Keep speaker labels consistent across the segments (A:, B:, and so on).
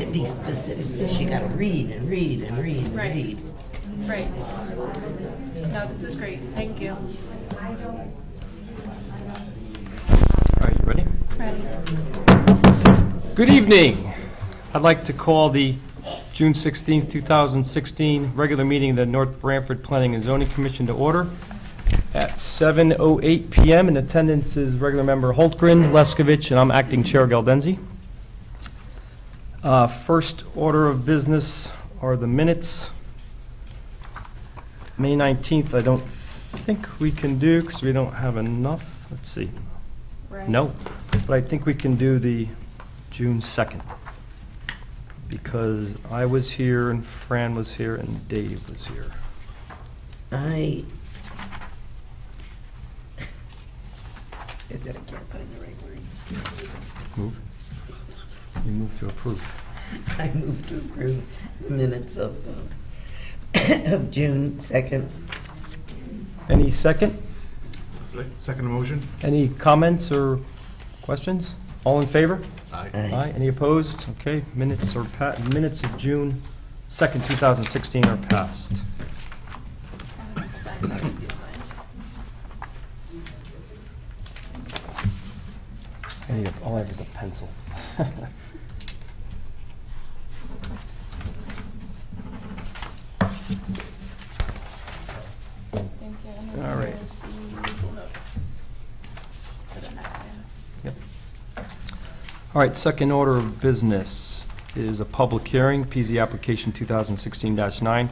A: be specific. This you got to read and read and read and read.
B: Right. No, this is great. Thank you.
C: All right, you ready?
B: Ready.
C: Good evening. I'd like to call the June 16th, 2016 regular meeting of the North Branford Planning and Zoning Commission to order at 7:08 p.m. In attendance is regular member Holtgren, Leskovich, and I'm acting chair Galdenzi. First order of business are the minutes. May 19th, I don't think we can do because we don't have enough. Let's see.
B: Right.
C: No, but I think we can do the June 2nd because I was here and Fran was here and Dave was here.
A: Is that I can't find the right words.
C: Move. You move to approve.
A: I move to approve the minutes of June 2nd.
C: Any second?
D: Second motion?
C: Any comments or questions? All in favor?
D: Aye.
C: Aye. Any opposed? Okay, minutes are minutes of June 2nd, 2016 are passed. All I have is a pencil. All right. Yep. All right, second order of business is a public hearing, PZ application 2016-9.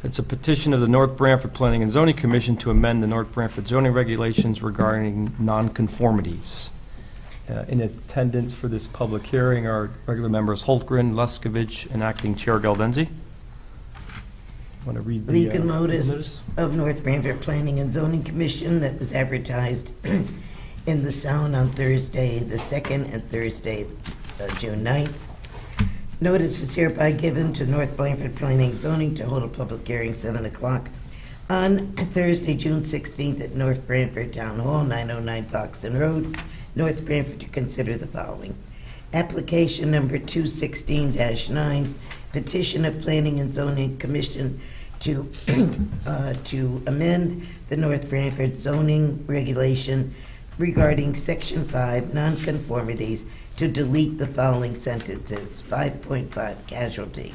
C: It's a petition of the North Branford Planning and Zoning Commission to amend the North Branford zoning regulations regarding nonconformities. In attendance for this public hearing are regular members Holtgren, Leskovich, and acting chair Galdenzi. Want to read the
A: Legal notice of North Branford Planning and Zoning Commission that was advertised in the Sound on Thursday the 2nd and Thursday June 9th. Notice is hereby given to North Branford Planning and Zoning to hold a public hearing 7 o'clock on Thursday, June 16th at North Branford Town Hall, 909 Foxton Road, North Branford, to consider the following. Application number 216-9, petition of Planning and Zoning Commission to amend the North Branford zoning regulation regarding Section 5 nonconformities to delete the following sentences. 5.5 casualty.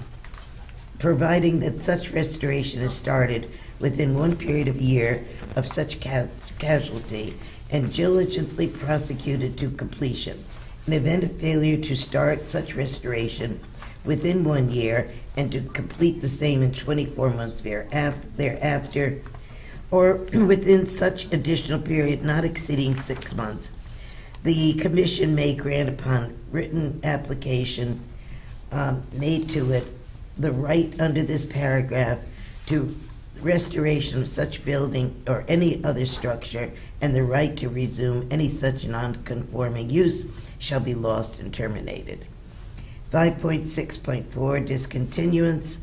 A: Providing that such restoration is started within one period of a year of such casualty and diligently prosecuted to completion. In event of failure to start such restoration within 1 year and to complete the same in 24 months thereafter, or within such additional period not exceeding 6 months, the Commission may grant upon written application made to it the right under this paragraph to restoration of such building or any other structure, and the right to resume any such non-conforming use shall be lost and terminated. 5.6.4 discontinuance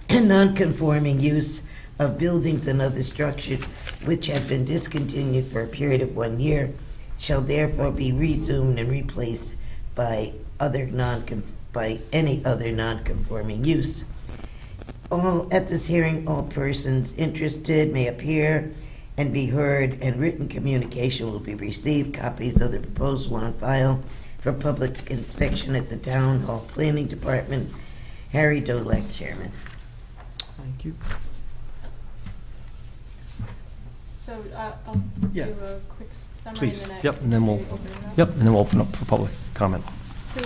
A: and non-conforming use of buildings and other structures which have been discontinued for a period of 1 year shall therefore be resumed and replaced by any other non-conforming use. At this hearing, all persons interested may appear and be heard, and written communication will be received. Copies of the proposal on file for public inspection at the Town Hall Planning Department. Harry Dolek, Chairman.
C: Thank you.
B: So I'll do a quick summary.
C: Please.
B: And then
C: Yep, and then we'll open up for public comment.
B: So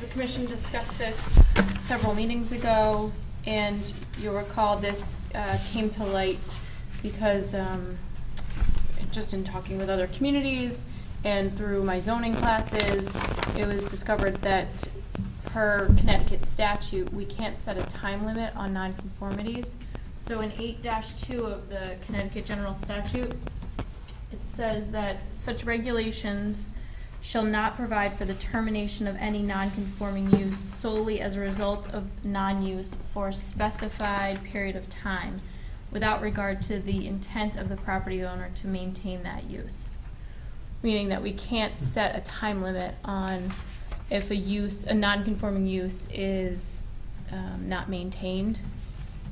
B: the Commission discussed this several meetings ago, and you'll recall this came to light because just in talking with other communities and through my zoning classes, it was discovered that per Connecticut statute, we can't set a time limit on nonconformities. So in 8-2 of the Connecticut General Statute, it says that such regulations shall not provide for the termination of any nonconforming use solely as a result of non-use for a specified period of time, without regard to the intent of the property owner to maintain that use. Meaning that we can't set a time limit on if a non-conforming use is not maintained.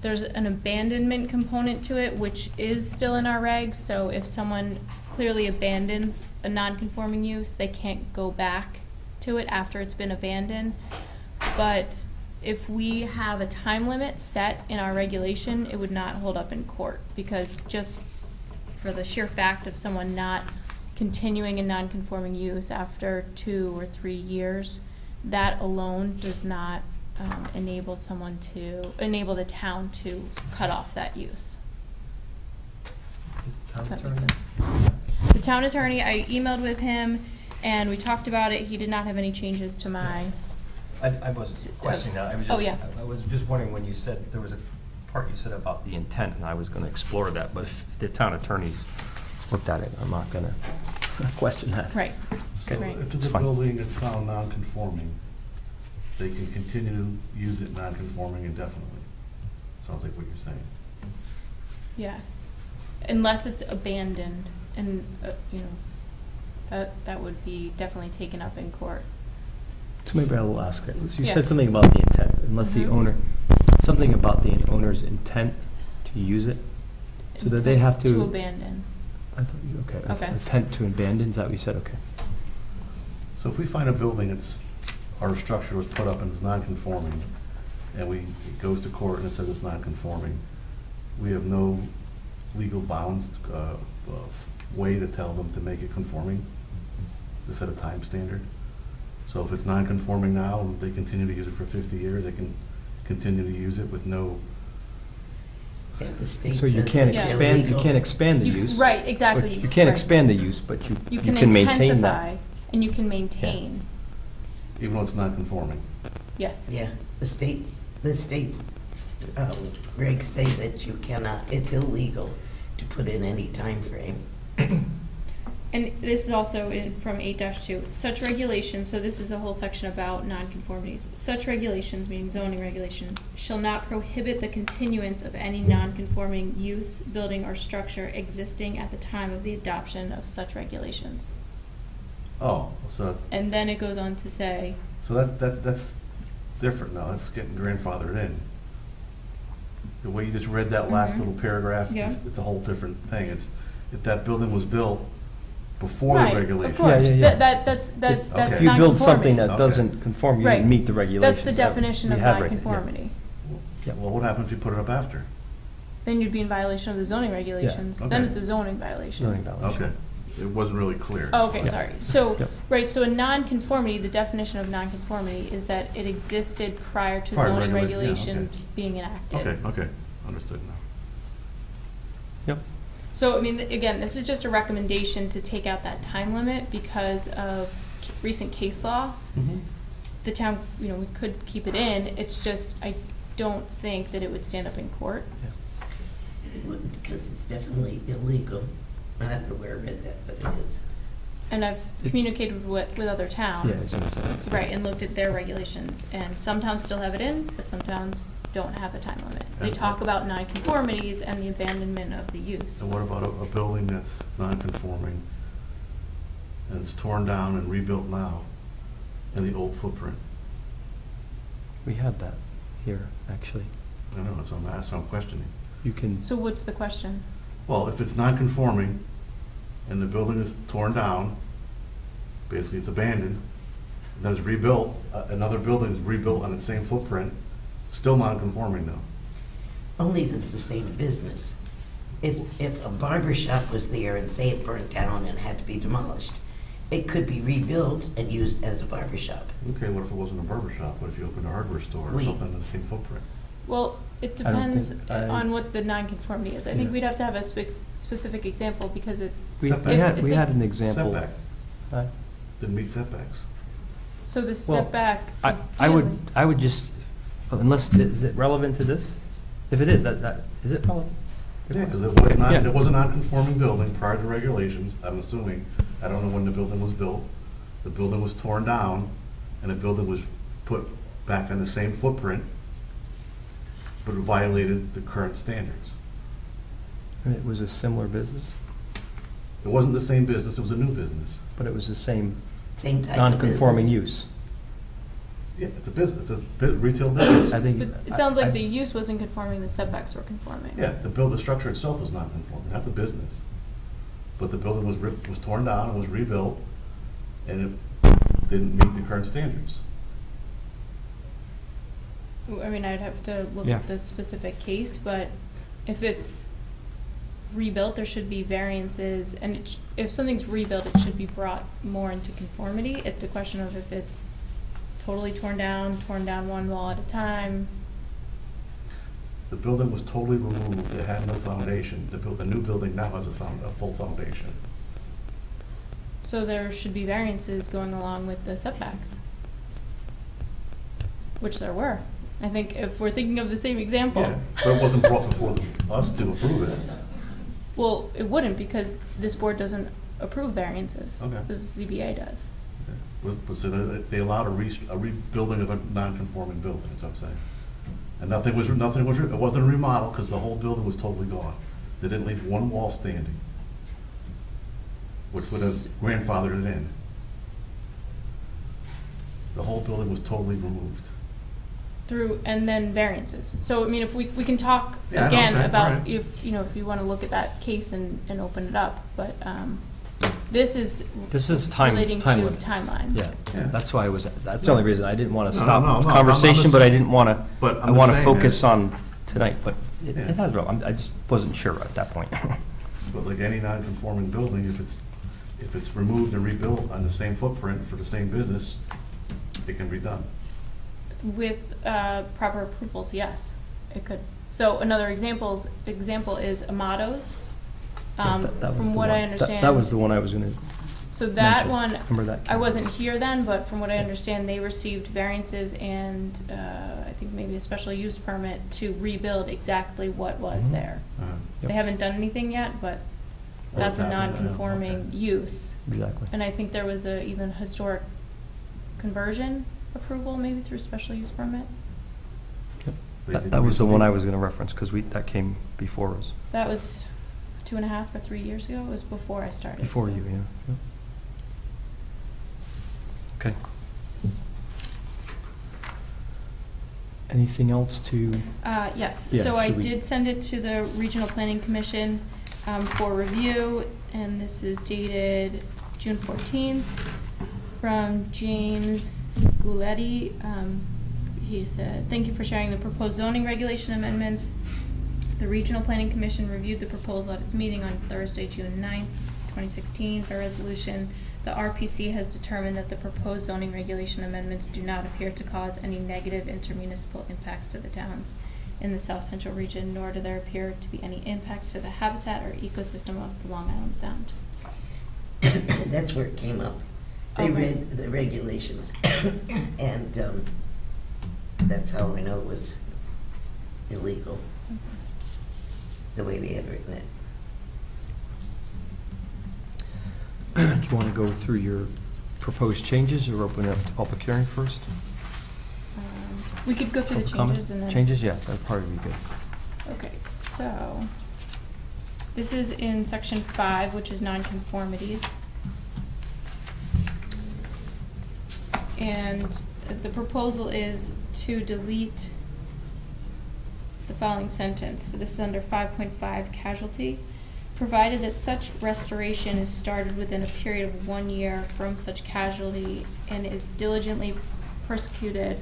B: There's an abandonment component to it, which is still in our regs, so if someone clearly abandons a non-conforming use, they can't go back to it after it's been abandoned. But if we have a time limit set in our regulation, it would not hold up in court, because just for the sheer fact of someone not continuing a non-conforming use after 2 or 3 years, that alone does not enable the town to cut off that use.
C: Town
B: That makes
C: attorney?
B: sense. The town attorney, I emailed with him and we talked about it. He did not have any changes to my.
C: I wasn't questioning that. I was just wondering when you said, there was a part you said about the intent, and I was going to explore that, but if the town attorneys looked at it, I'm not going to question that.
B: Right.
E: So
B: Right.
E: if
C: It's
E: it's a
C: fine.
E: building that's found non-conforming, they can continue to use it non-conforming indefinitely. Sounds like what you're saying.
B: Yes, unless it's abandoned, and that would be definitely taken up in court.
C: So maybe I will ask it. You
B: Yeah.
C: said something about the intent, unless the
B: Mhm.
C: owner, something about the owner's intent to use it, so that they have to.
B: To abandon.
C: I thought you, okay.
B: Okay.
C: Intent to abandon, is that what you said? Okay.
E: So if we find a building that's, our structure was put up and it's non-conforming, and it goes to court and it says it's non-conforming, we have no legal bounds, way to tell them to make it conforming, to set a time standard. So if it's non-conforming now and they continue to use it for 50 years, they can continue to use it with no,
A: Yeah, the state
C: So you
A: says
C: can't
A: it's
C: expand, you
A: illegal.
C: can't expand the
B: You-
C: use.
B: right, exactly,
C: But you can't
B: right.
C: expand the use, but
B: You
C: you
B: can
C: can maintain
B: intensify,
C: that.
B: and you can maintain,
E: even though it's non-conforming.
B: yes.
A: Yeah, the state regs say that you cannot, it's illegal to put in any time frame.
B: And this is also from 8-2. Such regulations, so this is a whole section about nonconformities. Such regulations, meaning zoning regulations, shall not prohibit the continuance of any nonconforming use, building, or structure existing at the time of the adoption of such regulations.
E: Oh, so,
B: And then it goes on to say,
E: so that's different now, that's getting grandfathered in. The way you just read that last
B: Mhm.
E: little paragraph,
B: Yeah.
E: it's a whole different thing. It's, if that building was built before
B: right,
E: the
B: of
E: regulation.
B: course,
C: Yeah, yeah, yeah.
B: that's
E: Okay.
C: If you build something
B: nonconformity.
C: that
E: Okay.
C: doesn't conform, you
B: Right.
C: didn't meet the regulations.
B: That's the definition of
C: We have regu- yeah.
B: nonconformity.
C: Yeah.
E: Well, what happens if you put it up after?
B: Then you'd be in violation of the zoning regulations. Then
E: okay.
B: it's a zoning violation.
C: Zoning violation.
E: Okay, it wasn't really clear.
B: Oh, okay,
C: Yeah.
B: sorry. So,
C: Yep.
B: right, so a nonconformity, the definition of nonconformity is that it existed prior to
E: Prior
B: zoning
E: yeah,
B: regulation
E: okay.
B: being enacted.
E: Okay, understood now.
C: Yep.
B: So, I mean, again, this is just a recommendation to take out that time limit because of recent case law. The town, we could keep it in. It's just, I don't think that it would stand up in court.
A: It wouldn't, because it's definitely illegal. I don't know where I read that, but it is.
B: And I've communicated with other towns.
C: Yeah, I was gonna say that.
B: Right, and looked at their regulations, and some towns still have it in, but some towns don't have a time limit. They
E: And-
B: talk about nonconformities and the abandonment of the use.
E: So what about a building that's non-conforming and it's torn down and rebuilt now in the old footprint?
C: We have that here, actually.
E: I know, that's what I'm questioning.
C: You can,
B: So what's the question?
E: Well, if it's non-conforming and the building is torn down, basically it's abandoned, and then it's rebuilt, another building is rebuilt on its same footprint, still non-conforming though.
A: Only if it's the same business. If a barber shop was there and say it burnt down and had to be demolished, it could be rebuilt and used as a barber shop.
E: Okay, what if it wasn't a barber shop? What if you opened a hardware store or
A: Wait.
E: something in the same footprint?
B: Well, it
C: I don't
B: depends
C: think- I-
B: on what the nonconformity is. I think
C: Yeah.
B: we'd have to have a specific example because it,
C: we
E: Setback.
C: we
B: It's
C: had
B: a-
C: an example.
E: Setback,
C: Uh,
E: didn't meet setbacks.
B: so the
C: Well,
B: setback.
C: I
B: ideally-
C: would just, unless, is it relevant to this? If it is, is it relevant?
E: Yeah, because it was not,
C: Yeah.
E: it was a non-conforming building prior to regulations, I'm assuming. I don't know when the building was built. The building was torn down, and the building was put back on the same footprint, but it violated the current standards.
C: And it was a similar business,
E: It wasn't the same business, it was a new business.
C: but it was the same
A: Same type of
C: non-conforming
A: business.
C: use.
E: Yeah, it's a business, it's a retail business.
C: I think.
B: But it sounds like the use wasn't conforming, the setbacks were conforming.
E: Yeah, the structure itself was not conforming, not the business. But the building was torn down and was rebuilt, and it didn't meet the current standards.
B: I mean, I'd have to look
C: Yeah.
B: at the specific case, but if it's rebuilt, there should be variances, and if something's rebuilt, it should be brought more into conformity. It's a question of if it's totally torn down one wall at a time.
E: The building was totally removed, it had no foundation. The new building now has a full foundation.
B: So there should be variances going along with the setbacks, which there were. I think if we're thinking of the same example.
E: Yeah, but it wasn't brought before us to approve it.
B: Well, it wouldn't, because this board doesn't approve variances.
E: Okay.
B: The ZBA does.
E: So they allowed a rebuilding of a non-conforming building, that's what I'm saying. And it wasn't a remodel, because the whole building was totally gone. They didn't leave one wall standing, which would have grandfathered it in. The whole building was totally removed.
B: And then variances. So, I mean, if we can talk
E: Yeah,
B: again
E: okay,
B: about
E: alright.
B: if you want to look at that case and open it up, but this is relating to
C: limits.
B: timeline.
C: Yeah,
E: Yeah.
C: that's why that's the only reason I didn't want to
E: No,
C: stop
E: no,
C: the
E: no,
C: conversation,
E: I'm
C: but I
E: just-
C: didn't want to,
E: But
C: I
E: I'm
C: want to
E: just saying
C: focus
E: that-
C: on tonight, but it
E: Yeah.
C: has, I just wasn't sure at that point.
E: But like any non-conforming building, if it's removed and rebuilt on the same footprint for the same business, it can be done.
B: With proper approvals, yes, it could. So another example is Amato's.
C: That was
B: From
C: the
B: what
C: one-
B: I understand.
C: That was the one I was going to
B: So that
C: mention.
B: one,
C: Remember that
B: I
C: came
B: wasn't
C: up.
B: here then, but from what I understand, they received variances and I think maybe a special use permit to rebuild exactly what was
C: Mhm.
B: there.
C: Yep.
B: They haven't done anything yet, but
E: Oh,
B: that's a
E: it's happening now,
B: non-conforming
E: okay.
B: use.
C: Exactly.
B: And I think there was a even historic conversion approval, maybe through special use permit.
C: Yep.
E: They
C: That
E: did
C: that was the one I
E: recently-
C: was going to reference, because that came before us,
B: That was 2.5 or 3 years ago. It was before I started.
C: before
B: so.
C: you, yeah. Yep. Okay. Anything else to,
B: Yes,
C: Yeah,
B: so I
C: should we-
B: did send it to the Regional Planning Commission for review, and this is dated June 14th from James Gouletti. He said, "Thank you for sharing the proposed zoning regulation amendments. The Regional Planning Commission reviewed the proposal at its meeting on Thursday, June 9th, 2016. By resolution, the RPC has determined that the proposed zoning regulation amendments do not appear to cause any negative intermunicipal impacts to the towns in the South Central region, nor do there appear to be any impacts to the habitat or ecosystem of the Long Island Sound."
A: That's where it came up. They
B: Okay.
A: read the regulations, and that's how I know it was illegal, the way they had written it.
C: do you want to go through your proposed changes or open it up to public hearing first?
B: We could go through the
C: Public comment?
B: changes and then.
C: Changes, yeah, that'd probably be good.
B: Okay, so, this is in section 5, which is nonconformities. And the proposal is to delete the following sentence. So this is under 5.5 casualty. Provided that such restoration is started within a period of 1 year from such casualty and is diligently persecuted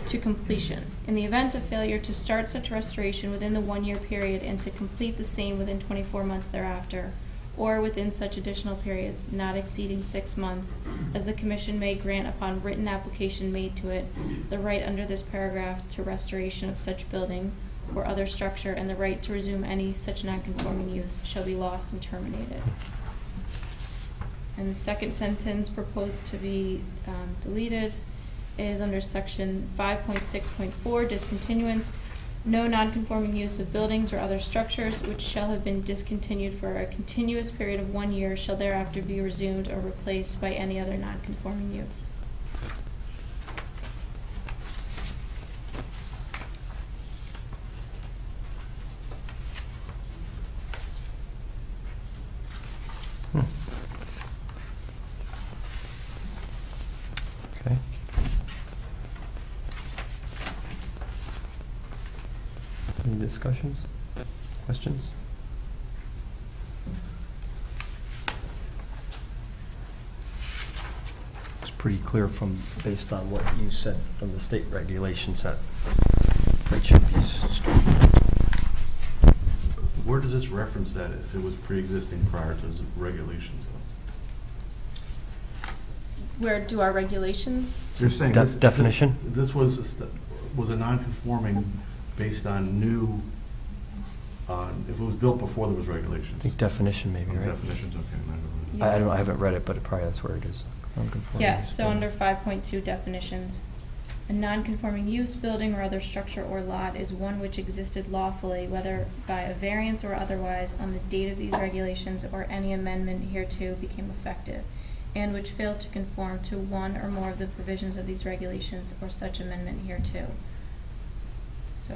B: to completion. In the event of failure to start such restoration within the 1 year period and to complete the same within 24 months thereafter, or within such additional periods not exceeding 6 months, as the commission may grant upon written application made to it, the right under this paragraph to restoration of such building or other structure and the right to resume any such nonconforming use shall be lost and terminated. And the second sentence proposed to be deleted is under section 5.6.4, discontinuance. No nonconforming use of buildings or other structures which shall have been discontinued for a continuous period of 1 year shall thereafter be resumed or replaced by any other nonconforming use.
C: Okay. Any discussions? Questions? It's pretty clear based on what you said from the state regulations that it should be strict.
E: Where does this reference that if it was pre-existing prior to the regulations?
B: Where do our regulations?
D: You're saying
C: Definition?
E: This was a non-conforming based on new, if it was built before there was
C: I
E: regulations.
C: think definition maybe, right?
E: Definitions, okay.
C: I don't know, I haven't read it, but probably that's where it is. Non-conforming
B: Yes,
C: use
B: so
C: building.
B: under 5.2 definitions, a non-conforming use, building, or other structure or lot is one which existed lawfully, whether by a variance or otherwise, on the date of these regulations or any amendment hereto became effective, and which fails to conform to one or more of the provisions of these regulations or such amendment hereto. So,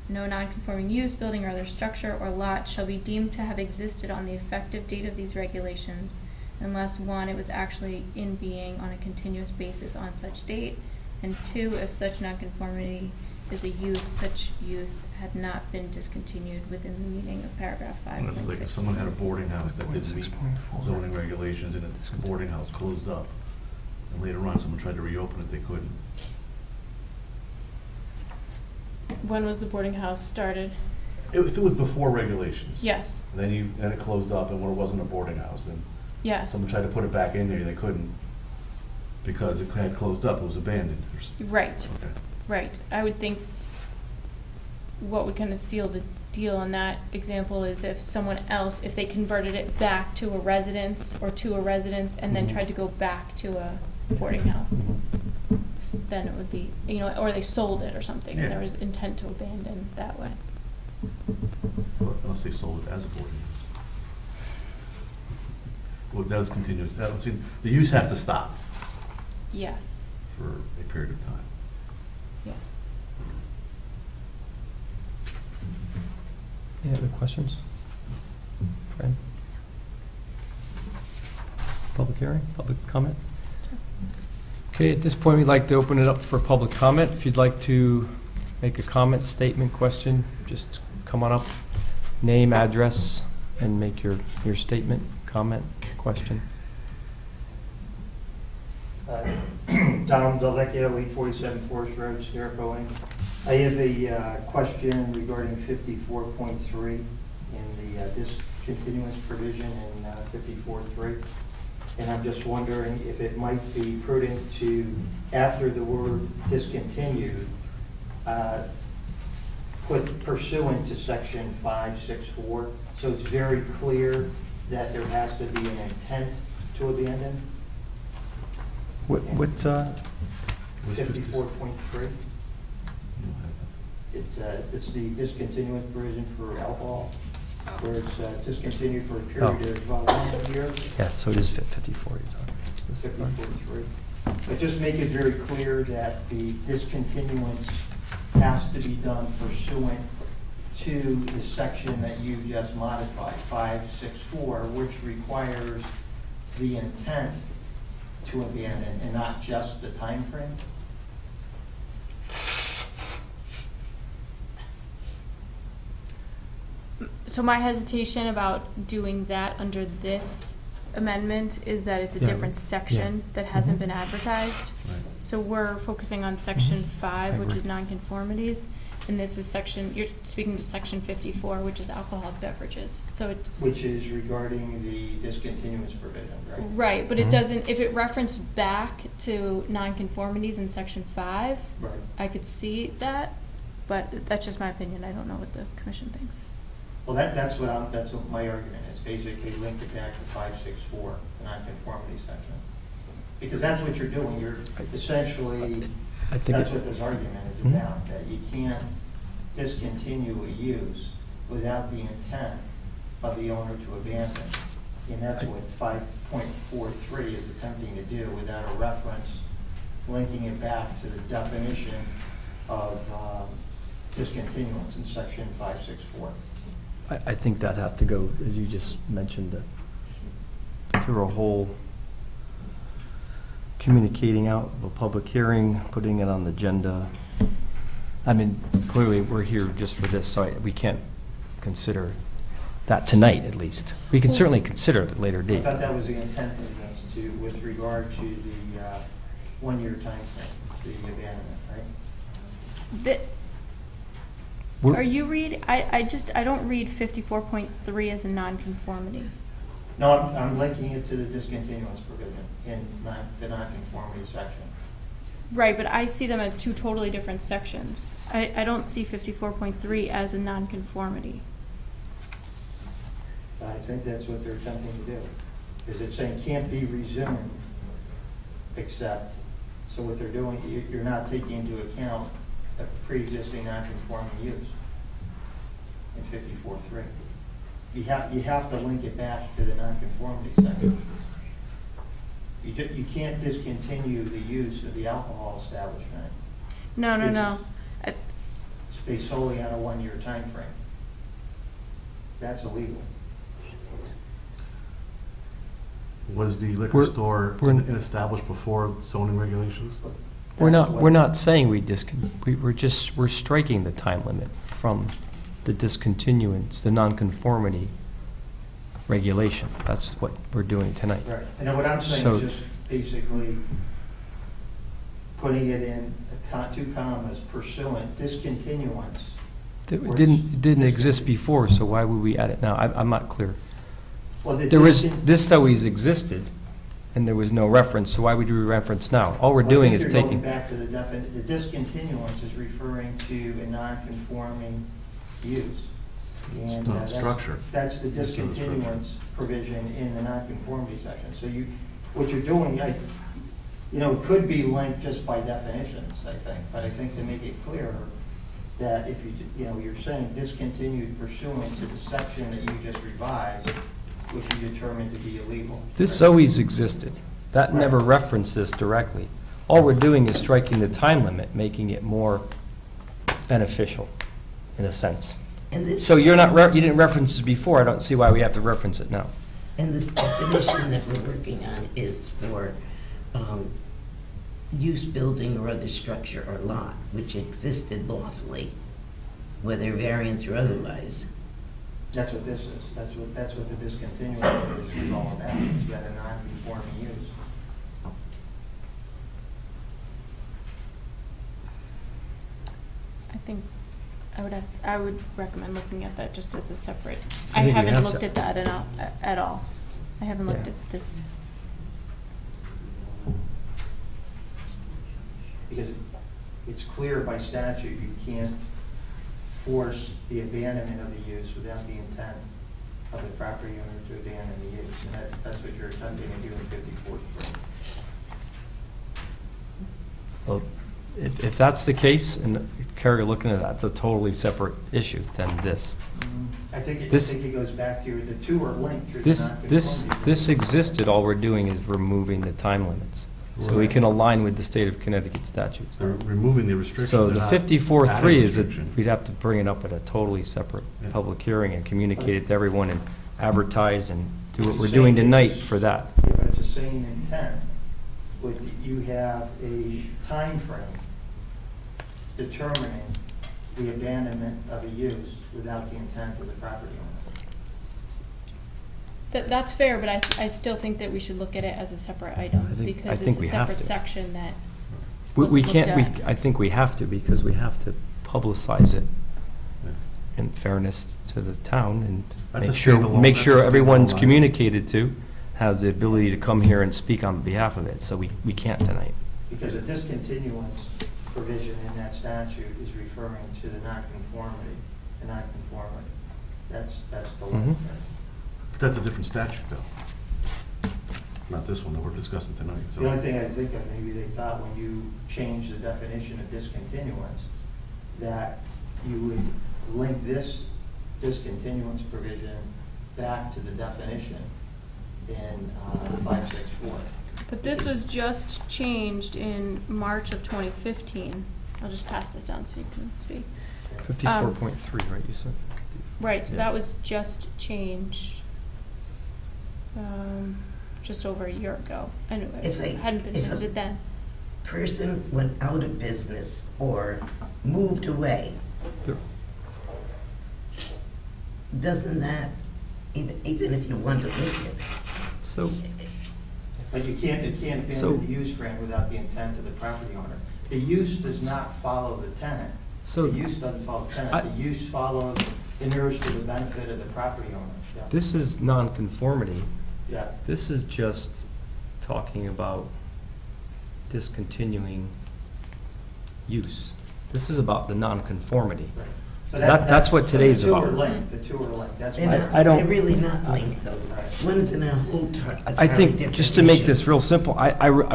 B: no non-conforming use, building, or other structure or lot shall be deemed to have existed on the effective date of these regulations unless, one, it was actually in being on a continuous basis on such date, and two, if such nonconformity is a use, such use had not been discontinued within the meaning of paragraph 5.6.
E: Like if someone had a boarding house that didn't meet
C: 6.4.
E: zoning regulations and the boarding house closed up, and later on someone tried to reopen it, they couldn't.
B: When was the boarding house started?
E: If it was before regulations.
B: Yes,
E: And then it closed up, and when it wasn't a boarding house, and
B: yes.
E: someone tried to put it back in there, they couldn't, because it had closed up, it was abandoned.
B: Right,
E: Okay.
B: right. I would think what would kind of seal the deal in that example is if someone else, if they converted it back to a residence or to a residence and then
E: Mhm.
B: tried to go back to a boarding house, then it would be, you know, or they sold it or something, and there
E: Yeah.
B: was intent to abandon that way.
E: Well, unless they sold it as a boarding house. Well, it does continue, I don't see, the use has to stop
B: Yes,
E: for a period of time.
B: yes.
C: Any other questions? Fran? Public hearing, public comment? Okay, at this point, we'd like to open it up for public comment. If you'd like to make a comment, statement, question, just come on up, name, address, and make your statement, comment, question.
F: Tom Delvecchio, 847 Forest Road, Scarpo, Inc. I have a question regarding 54.3 in the discontinuance provision in 54.3. And I'm just wondering if it might be prudent to, after the word discontinued, put pursuant to section 564, so it's very clear that there has to be an intent to abandon.
C: What,
E: It was
F: 54.3. It's the discontinuance provision for alcohol, where it's discontinued for a period of 1 year.
C: yeah, so it is 54 you're talking. This is fine.
F: 54.3. But just make it very clear that the discontinuance has to be done pursuant to the section that you just modified, 564, which requires the intent to abandon and not just the time frame.
B: So my hesitation about doing that under this amendment is that it's a
C: Yeah,
B: different section that hasn't
C: Mhm.
B: been advertised.
E: Right.
B: So we're focusing on section 5,
C: I
B: which
C: agree.
B: is nonconformities, and this is section, you're speaking to section 54, which is alcoholic beverages. So it,
F: Which is regarding the discontinuance provision, right?
B: right, but it
C: Mhm.
B: doesn't, if it referenced back to nonconformities in section 5,
F: Right.
B: I could see that, but that's just my opinion. I don't know what the commission thinks.
F: Well, that's what my argument is, basically link it back to 564, the nonconformity section. Because that's what you're doing, you're essentially,
C: I think
F: that's
C: it-
F: what this argument is
C: Mhm.
F: about, that you can't discontinue a use without the intent of the owner to abandon. And that's what 5.43 is attempting to do without a reference linking it back to the definition of discontinuance in section 564.
C: I think that'd have to go, as you just mentioned, through a whole communicating out of a public hearing, putting it on the agenda, I mean, clearly, we're here just for this, so we can't consider that tonight, at least. We can certainly consider it at a later
F: I
C: date.
F: thought that was the intent of this, with regard to the one-year timeframe, the abandonment, right?
C: We're-
B: Are you I don't read 54.3 as a nonconformity.
F: No, I'm linking it to the discontinuance provision in the nonconformity section.
B: Right, but I see them as two totally different sections. I don't see 54.3 as a nonconformity.
F: I think that's what they're attempting to do, is it's saying can't be resumed except, so what they're doing, you're not taking into account a pre-existing non-conforming use in 54.3. You have to link it back to the non-conformity section. You can't discontinue the use of the alcohol establishment.
B: No.
F: It's based solely on a one-year time frame. That's illegal.
E: Was the liquor store established before zoning regulations?
C: We're not saying we're striking the time limit from the discontinuance, the nonconformity regulation. That's what we're doing tonight.
F: Right. And what I'm saying
C: So-
F: is just basically putting it in two commas, pursuant, discontinuance.
C: It didn't exist before, so why would we add it now? I'm not clear.
F: Well,
C: This always existed, and there was no reference, so why would we reference now? All we're doing is
F: You're
C: taking.
F: going back to the discontinuance is referring to a non-conforming use. And
E: No, structure.
F: That's the discontinuance provision in the non-conformity section. So what you're doing, it could be linked just by definitions, I think, but I think to make it clearer that if you're saying discontinued pursuant to the section that you just revised, which you determined to be illegal.
C: This
F: Right?
C: always existed. That
F: Right.
C: never referenced this directly. All we're doing is striking the time limit, making it more beneficial, in a sense.
A: And this,
C: So you didn't reference it before, I don't see why we have to reference it now.
A: and this definition that we're working on is for use, building, or other structure or lot which existed lawfully, whether variance or otherwise.
F: That's what this is. That's what the discontinuance is all about. It's got a non-conforming use.
B: I think I would recommend looking at that just as a separate.
C: I
B: I
C: think we
B: haven't
C: have
B: looked
C: to.
B: at that at all. I haven't looked
C: Yeah.
B: at this.
F: Because it's clear by statute, you can't force the abandonment of the use without the intent of the property owner to abandon the use. And that's what you're attempting to do in 54.3.
C: Well, if that's the case, and Carrie, looking at that, it's a totally separate issue than this.
F: I think it
C: This-
F: goes back to, the two are linked through the
C: This
F: non-conformity.
C: existed, all we're doing is removing the time limits. So we can align with the state of Connecticut statutes.
E: They're removing the restriction.
C: So the
E: they're not
C: 54.3
E: adding
C: is,
E: restriction.
C: we'd have to bring it up at a totally separate
E: Yeah.
C: public hearing and communicate it to everyone and advertise and do what we're
F: Same
C: doing tonight
F: issue.
C: for that.
F: Yeah, but it's the same intent. But you have a time frame determining the abandonment of a use without the intent of the property owner.
B: That's fair, but I still think that we should look at it as a separate item
C: I
B: because
C: think
B: it's
C: we
B: a
C: have
B: separate
C: to.
B: section that
C: We
B: wasn't
C: can't,
B: looked at.
C: I think we have to, because we have to publicize it
E: Yeah.
C: in fairness to the town and
E: That's
C: make
E: a
C: sure,
E: standalone-
C: make
E: that's
C: sure
E: a
C: everyone's
E: standalone item.
C: communicated to, has the ability to come here and speak on behalf of it, so we can't tonight.
F: Because a discontinuance provision in that statute is referring to the nonconformity, the nonconformity. That's the link
C: Mhm.
F: there.
E: But that's a different statute, though. Not this one that we're discussing tonight, so.
F: The only thing I think of, maybe they thought when you changed the definition of discontinuance, that you would link this discontinuance provision back to the definition in 564.
B: But this was just changed in March of 2015. I'll just pass this down so you can see.
C: 54.3, right, you said?
B: Right, so
C: Yeah.
B: that was just changed just over a year ago. I knew
A: If I-
B: it hadn't been
A: if I-
B: visited then.
A: person went out of business or moved away,
C: There-
A: doesn't that, even if you want to link it,
C: So,
F: But it can't
C: So-
F: abandon the use grant without the intent of the property owner. The use does not follow the tenant.
C: So-
F: The use doesn't follow the
C: I-
F: tenant. The use follows, inures to the benefit of the property owner. Yeah.
C: this is nonconformity.
F: Yeah.
C: This is just talking about discontinuing use. This is about the nonconformity.
F: Right.
C: So that's what today's
F: The two
C: about.
F: are linked, the two are linked, that's
A: they're
F: why.
A: not,
C: I don't-
A: they're really not linked though.
F: Right.
A: One's in a whole
C: I think, just to make this real simple,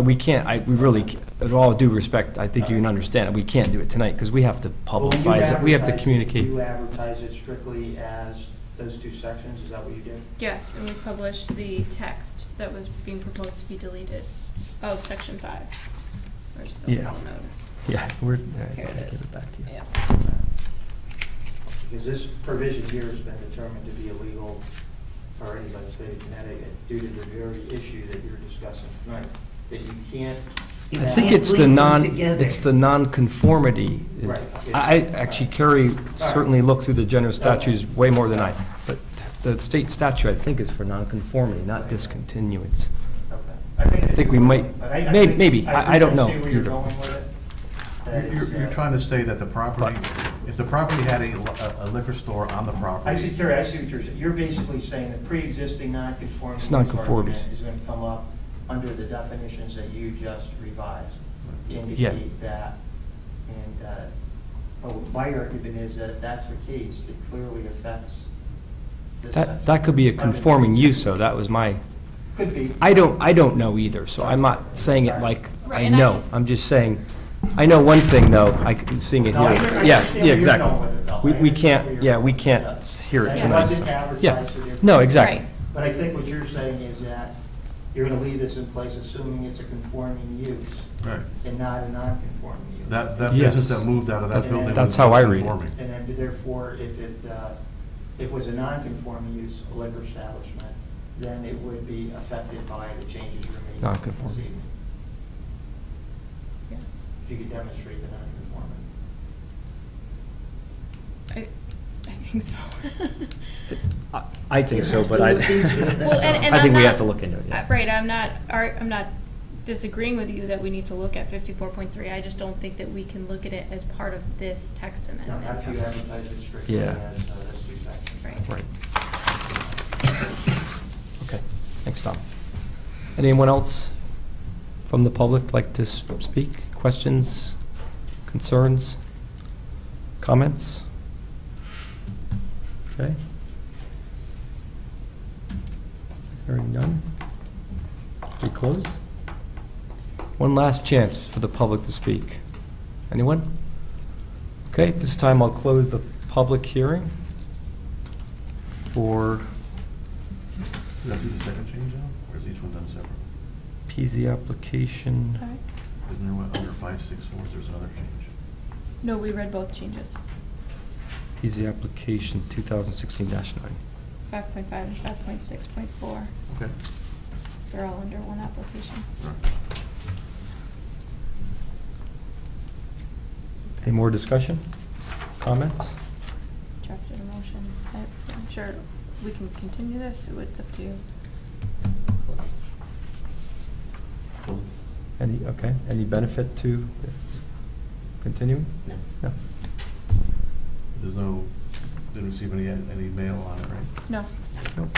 C: we can't, we really, with all due respect, I think you can understand it, we can't do it tonight, because we have to
F: Well, when you
C: publicize it, we have to
F: advertise
C: communicate.
F: You advertise it strictly as those two sections, is that what you did?
B: Yes, and we published the text that was being proposed to be deleted of section 5. Where's the
C: Yeah.
B: full notice?
C: Yeah,
B: Here it
C: give
B: is.
C: it back to you.
B: Yeah.
F: Because this provision here has been determined to be illegal already by the state of Connecticut due to the very issue that you're discussing tonight, that you can't.
A: You
C: I
A: can't
C: think it's the
A: link them together.
C: it's the nonconformity. is-
F: Right.
C: I actually, Kerry certainly looked through the general statutes way more than I, but the state statute, I think, is for nonconformity, not discontinuance.
F: Okay.
C: I think we might-
F: But I
C: maybe.
F: think
C: I don't know
F: see where you're
C: either.
F: going with it. That is,
E: You're trying to say that the property, if the property had a liquor store on the property.
F: I see, Kerry, I see what you're saying. You're basically saying that pre-existing non-conforming
C: It's
F: use
C: nonconformities.
F: argument is going to come up under the definitions that you just revised, to
C: Yeah.
F: indicate that. And, but my argument is that if that's the case, it clearly affects this section.
C: That could be a conforming use, though, that was my,
F: Could be.
C: I don't know either, so I'm not saying it like
B: Right,
C: I
B: and
C: know. I'm just saying, I know one thing, though, I'm seeing it
F: No, I
C: here.
F: understand
C: Yeah,
F: where
C: yeah,
F: you're
C: exactly.
F: going with it, though.
C: We
F: I understand
C: can't,
F: where you're
C: yeah,
F: going
C: we
F: with it.
C: can't
F: Yes.
C: hear it
F: And
C: tonight.
F: wasn't
C: so-
F: advertised
C: Yeah,
F: to different-
C: no, exactly.
B: Right.
F: But I think what you're saying is that you're going to leave this in place assuming it's a conforming use
E: Right.
F: and not a non-conforming use.
E: That
C: Yes.
E: business that moved out of that
C: That-
E: building.
C: that's
E: was
C: how I read it.
E: conforming.
F: And then therefore, if it was a non-conforming use, a liquor establishment, then it would be affected by the changes you're making
C: Non-conforming.
F: this evening.
B: Yes.
F: If you could demonstrate the non-conforming.
B: I think so.
C: I think so, but I,
A: You have to look into it,
B: Well,
A: that's
B: and-
A: all.
B: and
C: I think
B: I'm
C: we
B: not-
C: have to look into it, yeah.
B: Right, I'm not disagreeing with you that we need to look at 54.3. I just don't think that we can look at it as part of this text
F: Now,
B: amendment.
F: not if you advertise it strictly
C: Yeah.
F: as those two sections.
B: Right.
C: Right. Okay, thanks, Tom. Anyone else from the public like to speak? Questions, concerns, comments? Okay. Hearing none. We close? One last chance for the public to speak. Anyone? Okay, at this time I'll close the public hearing for
E: Did I do the second change now, or is each one done separate?
C: PZ application.
B: All right.
E: Isn't there one under 564, there's another change?
B: No, we read both changes,
C: PZ application 2016-9.
B: 5.5 and 5.6.4.
E: Okay.
B: They're all under one application.
E: All right.
C: Any more discussion? Comments?
B: Drafted a motion. I wasn't sure, we can continue this, or it's up to you.
E: Cool.
C: Any benefit to continuing?
A: No.
C: No?
E: There's no, didn't receive any mail on it, right?
B: No.
C: No.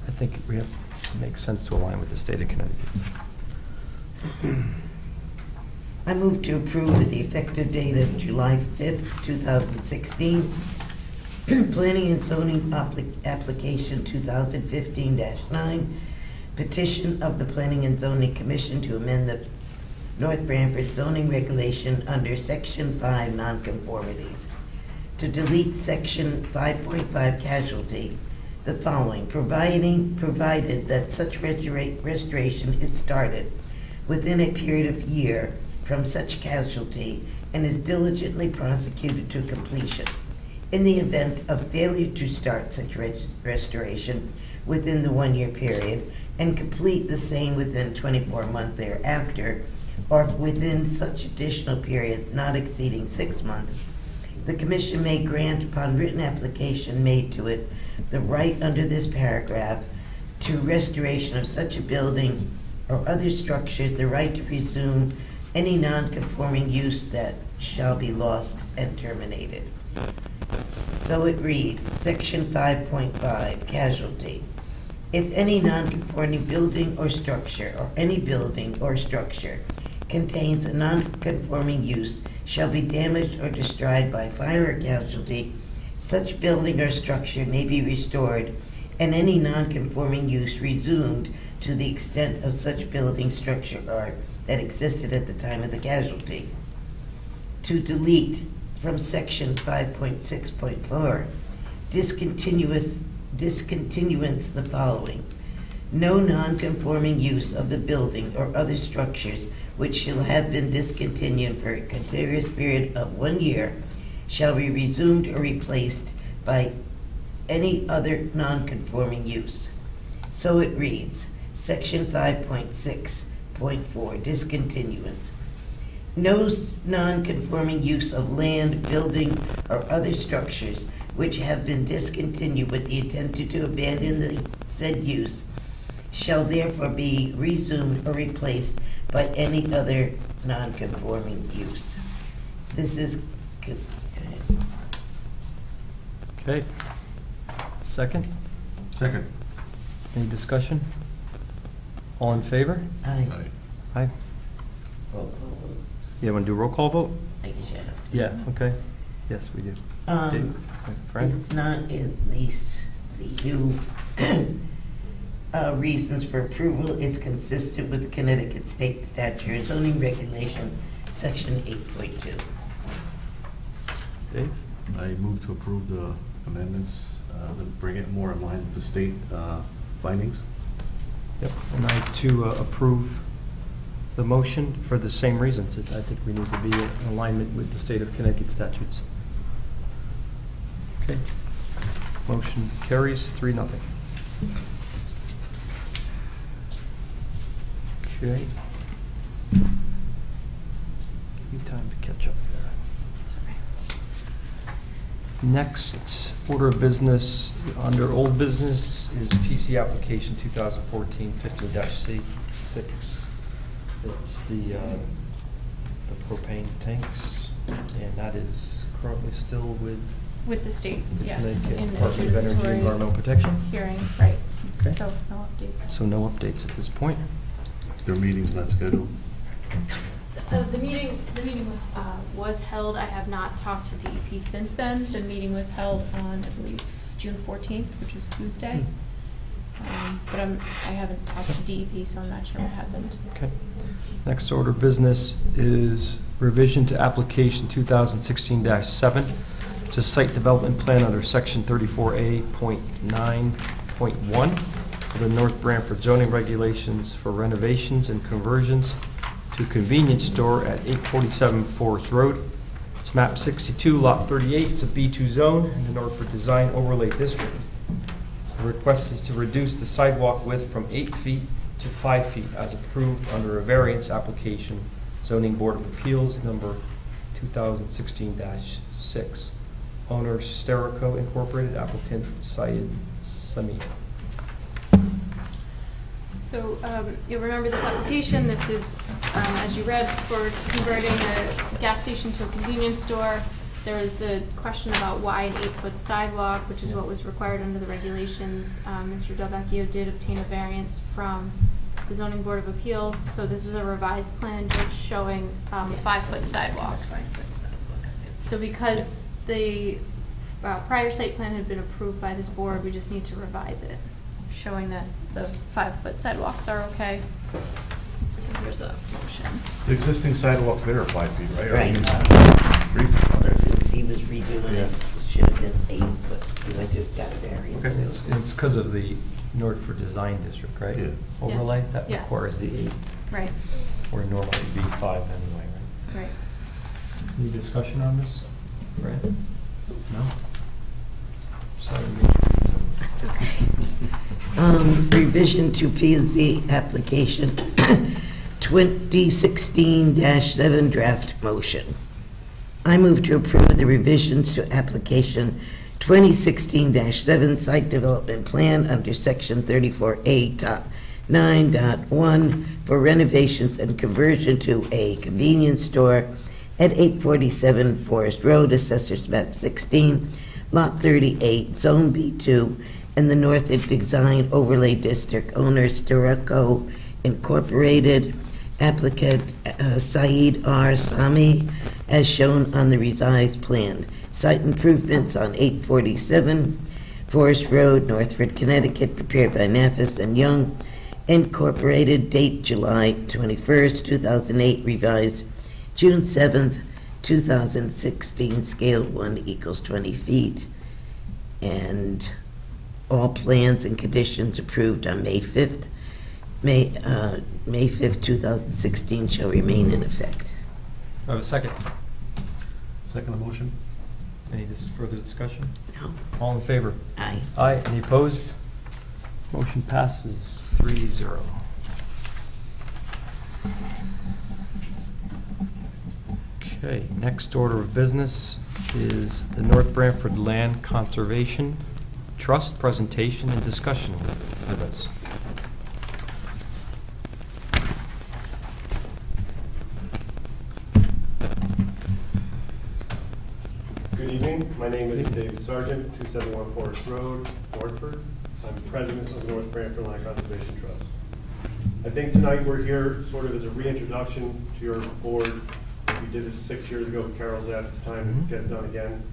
C: I think we have, it makes sense to align with the state of Connecticut.
A: I move to approve with the effective date of July 5th, 2016, Planning and Zoning Application 2015-9, petition of the Planning and Zoning Commission to amend the North Branford zoning regulation under Section 5 nonconformities, to delete Section 5.5 casualty, the following: provided that such restoration is started within a period of year from such casualty and is diligently prosecuted to completion. In the event of failure to start such restoration within the 1-year period and complete the same within 24 months thereafter, or within such additional periods not exceeding 6 months, the Commission may grant upon written application made to it the right under this paragraph to restoration of such a building or other structure, the right to resume any non-conforming use that shall be lost and terminated. So it reads, Section 5.5, casualty. If any non-conforming building or structure, or any building or structure, contains a non-conforming use shall be damaged or destroyed by fire or casualty, such building or structure may be restored, and any non-conforming use resumed to the extent of such building, structure, or that existed at the time of the casualty. To delete from Section 5.6.4, discontinuance the following. No non-conforming use of the building or other structures which shall have been discontinued for a continuous period of 1 year shall be resumed or replaced by any other non-conforming use. So it reads, Section 5.6.4, discontinuance. No non-conforming use of land, building, or other structures which have been discontinued with the intent to abandon the said use shall therefore be resumed or replaced by any other non-conforming use. This is...
C: Okay. Second?
E: Second.
C: Any discussion? All in favor?
A: Aye.
C: Aye.
A: Roll call vote.
C: Yeah, want to do a roll call vote?
A: I guess you have to.
C: Yeah, okay. Yes, we do. Dave? Fran?
A: It's not in the new reasons for approval. It's consistent with Connecticut State Statute and Zoning Regulation, Section 8.2.
C: Dave?
E: I move to approve the amendments, to bring it more in line with the state findings.
C: Yep, and I to approve the motion for the same reasons. I think we need to be in alignment with the state of Connecticut statutes. Okay. Motion carries 3-0. Okay. Give me time to catch up there. Next order of business under old business is PC application 2014-15-C6. It's the propane tanks, and that is currently still with
B: With the state,
C: the
B: yes,
C: Connecticut
B: in
C: Department of Energy and
B: adjudicatory
C: Environmental Protection.
B: hearing, right.
C: Okay.
B: So, no updates.
C: So no updates at this point.
E: Their meeting's not scheduled.
B: The meeting was held. I have not talked to DEP since then. The meeting was held on, I believe, June 14th, which was Tuesday. But I haven't talked to DEP, so I'm not sure what happened.
C: Okay. Next order of business is revision to application 2016-7. It's a site development plan under section 34A.9.1 of the North Branford zoning regulations for renovations and conversions to a convenience store at 847 Forest Road. It's map 62, lot 38. It's a B2 zone in the Northford Design Overlay District. The request is to reduce the sidewalk width from 8 feet to 5 feet as approved under a variance application, Zoning Board of Appeals number 2016-6. Owner Sterico Incorporated, applicant Syed Sami.
B: So you'll remember this application. This is, as you read, for converting a gas station to a convenience store. There was the question about why an 8-foot sidewalk, which is what was required under the regulations. Mr. Delvecchio did obtain a variance from the Zoning Board of Appeals. So this is a revised plan just showing 5-foot sidewalks. So because the prior site plan had been approved by this board, we just need to revise it, showing that the 5-foot sidewalks are okay. So here's a motion.
E: The existing sidewalks there are 5 feet, right? Or
A: Right.
E: 3 feet.
A: But since he was redoing
E: Yeah.
A: it, it should have been 8, but he went to got a variance.
E: Okay.
C: It's because of the Northford Design District, right?
E: Yeah.
C: Overlay,
B: Yes.
C: that
B: Yes.
C: requires the 8,
B: Right,
C: where normally it'd be 5 anyway, right?
B: right.
C: Any discussion on this? Fran? No? Sorry.
A: That's okay. Revision to P&Z application 2016-7 draft motion. I move to approve the revisions to application 2016-7 site development plan under section 34A top 9.1 for renovations and conversion to a convenience store at 847 Forest Road, Assessors Map 16, Lot 38, Zone B2, in the North Design Overlay District. Owner Sturco Incorporated. Applicant Saeed R. Sami, as shown on the revised plan. Site improvements on 847 Forest Road, Northford, Connecticut, prepared by Nafis and Young Incorporated. Date July 21st, 2008. Revised June 7th, 2016. Scale 1 = 20 feet. And all plans and conditions approved on May 5th, 2016 shall remain in effect.
C: I have a second.
E: Second motion?
C: Any further discussion?
A: No.
C: All in favor?
A: Aye.
C: Aye. Any opposed? Motion passes 3-0. Okay, next order of business is the North Branford Land Conservation Trust presentation and discussion with us.
G: Good evening. My name is David Sargent, 271 Forest Road, Northford. I'm president of the North Branford Land Conservation Trust. I think tonight we're here sort of as a reintroduction to your board. We did this 6 years ago. Carol's at this time to get it done again.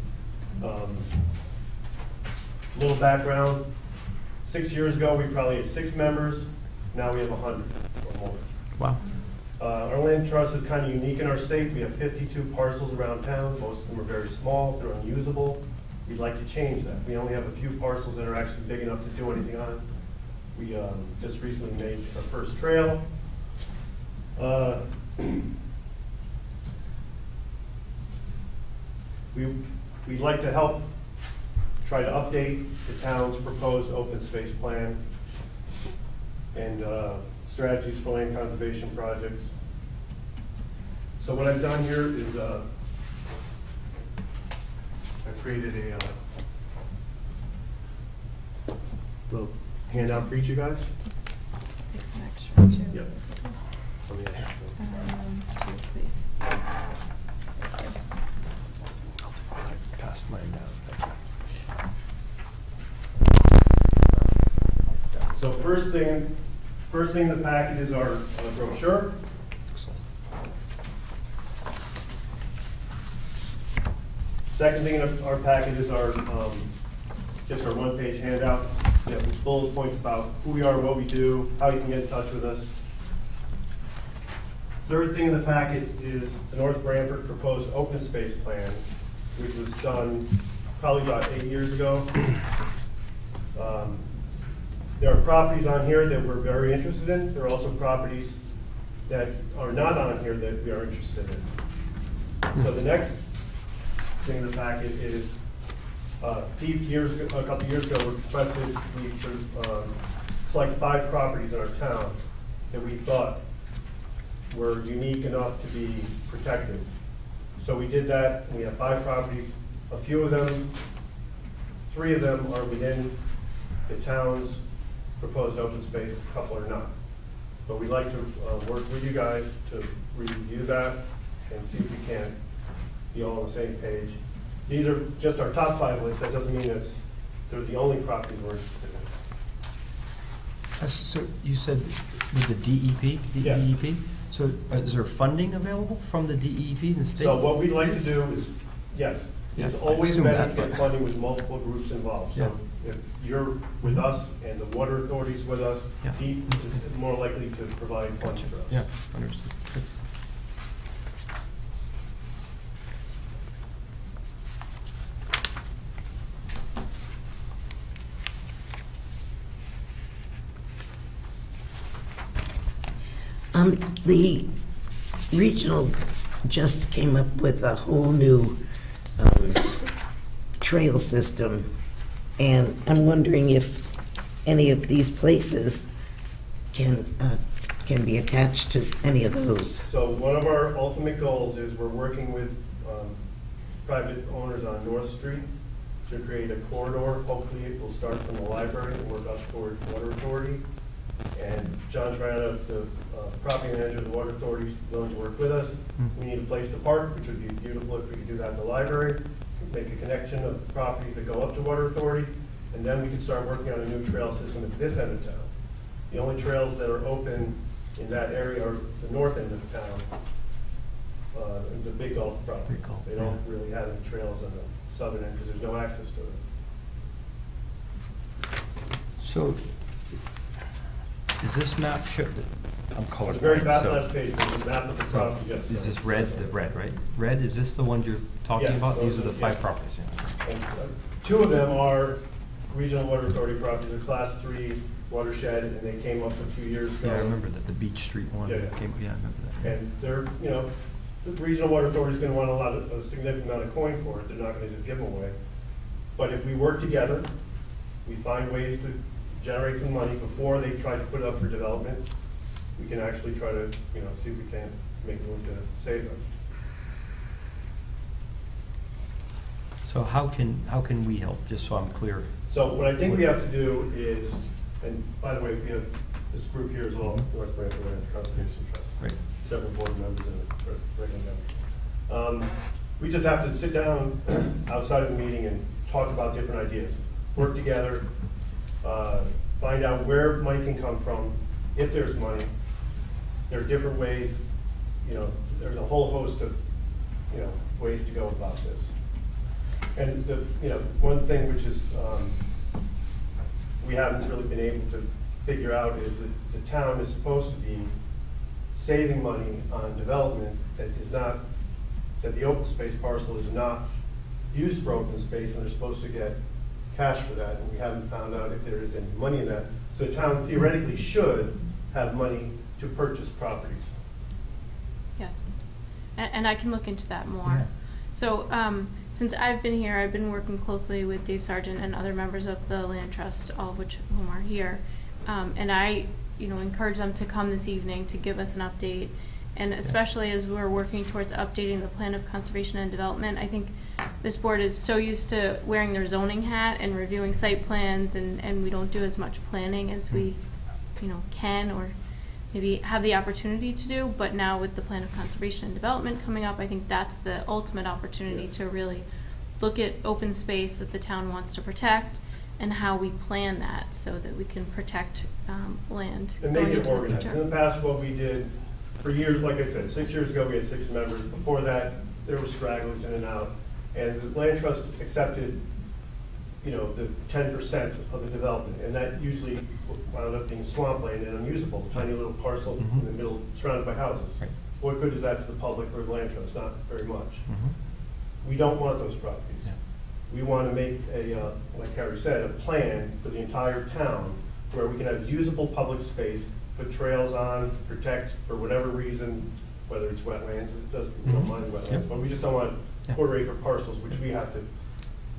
G: Little background. 6 years ago, we probably had 6 members. Now we have 100 or more.
C: Wow.
G: Our land trust is kind of unique in our state. We have 52 parcels around town. Most of them are very small. They're unusable. We'd like to change that. We only have a few parcels that are actually big enough to do anything on. We just recently made our first trail. We'd like to help try to update the town's proposed open space plan and strategies for land conservation projects. So what I've done here is I've created a little handout for each of you guys.
B: Take some extras too.
G: Yep. Let me ask you.
B: Two, please.
C: Passed mine down.
G: So first thing in the packet is our brochure. Second thing in our packet is our just our one-page handout. We have bullet points about who we are, what we do, how you can get in touch with us. Third thing in the packet is the North Branford proposed open space plan, which was done probably about 8 years ago. There are properties on here that we're very interested in. There are also properties that are not on here that we are interested in. So the next thing in the packet is, a couple years ago, we requested we select 5 properties in our town that we thought were unique enough to be protected. So we did that. We have 5 properties. A few of them, 3 of them are within the town's proposed open space, a couple are not. But we'd like to work with you guys to review that and see if we can be all on the same page. These are just our top 5 lists. That doesn't mean they're the only properties we're interested in.
C: So you said with the DEP?
G: Yes.
C: DEP? So is there funding available from the DEP in the state?
G: So what we'd like to do is, yes,
C: Yeah,
G: it's
C: I
G: always
C: assume
G: better
C: that,
G: to get
C: but-
G: funding with multiple groups involved. So if you're with us and the water authority's with us,
C: Yeah.
G: DEP is more likely to provide funds for us.
C: Yeah, understood. Good.
A: The regional just came up with a whole new trail system, and I'm wondering if any of these places can can be attached to any of those.
G: So one of our ultimate goals is we're working with private owners on North Street to create a corridor. Hopefully it will start from the library and work up toward Water Authority. And John Triana, the property manager of the Water Authority, is willing to work with us. We need a place to park, which would be beautiful if we could do that at the library, make a connection of properties that go up to Water Authority, and then we could start working on a new trail system at this end of town. The only trails that are open in that area are the north end of town, and the Big Gulf property.
C: Big Gulf,
G: They don't really have any trails on the southern end because there's no access to it.
C: So, is this map show, I'm
G: The
C: colorblind,
G: very
C: so-
G: last page, there's a map of the
C: So,
G: property, yes.
C: is this red, the red, right? Red, is this the one you're talking
G: Yes,
C: about? These
G: those
C: are the
G: are-
C: 5
G: yes.
C: properties, yeah.
G: And, two of them are Regional Water Authority properties, they're Class 3 watershed, and they came up a few years ago.
C: Yeah, I remember that, the Beach Street one.
G: Yeah, yeah.
C: I remember that.
G: And they're, you know, the Regional Water Authority is going to want a significant amount of coin for it. They're not going to just give them away. But if we work together, we find ways to generate some money before they try to put it up for development, we can actually try to, you know, see if we can make a move to save them.
C: So how can we help, just so I'm clear?
G: So what I think we have to do is, and by the way, we have this group here as well, North Branford Land Conservation Trust.
C: Right.
G: Several board members and regular members. We just have to sit down outside of the meeting and talk about different ideas, work together, find out where money can come from, if there's money. There are different ways, you know, there's a whole host of, you know, ways to go about this. And the, you know, one thing which is, we haven't really been able to figure out is that the town is supposed to be saving money on development that is not, that the open space parcel is not used for open space, and they're supposed to get cash for that, and we haven't found out if there is any money in that. So the town theoretically should have money to purchase properties.
B: Yes, and I can look into that more.
C: Yeah.
B: So, since I've been here, I've been working closely with Dave Sargent and other members of the Land Trust, all of whom are here. And I, you know, encourage them to come this evening to give us an update. And especially as we're working towards updating the Plan of Conservation and Development, I think this board is so used to wearing their zoning hat and reviewing site plans, and we don't do as much planning as we, you know, can or maybe have the opportunity to do. But now with the Plan of Conservation and Development coming up, I think that's the ultimate opportunity to really look at open space that the town wants to protect and how we plan that so that we can protect land
G: And
B: going
G: make it
B: into the
G: organized.
B: future.
G: In the past, what we did, for years, like I said, 6 years ago, we had 6 members. Before that, there were stragglers in and out. And the Land Trust accepted, you know, the 10% of the development. And that usually wound up being swampland and unusable, tiny little parcel in the middle surrounded by houses.
C: Right.
G: What good is that to the public or the Land Trust? Not very much.
C: Mhm.
G: We don't want those properties.
C: Yeah.
G: We want to make a, like Carrie said, a plan for the entire town where we can have usable public space, put trails on, protect for whatever reason, whether it's wetlands, it doesn't, we don't mind wetlands,
C: Yep.
G: but we just don't want
C: Yeah.
G: quarter-acre parcels, which we have to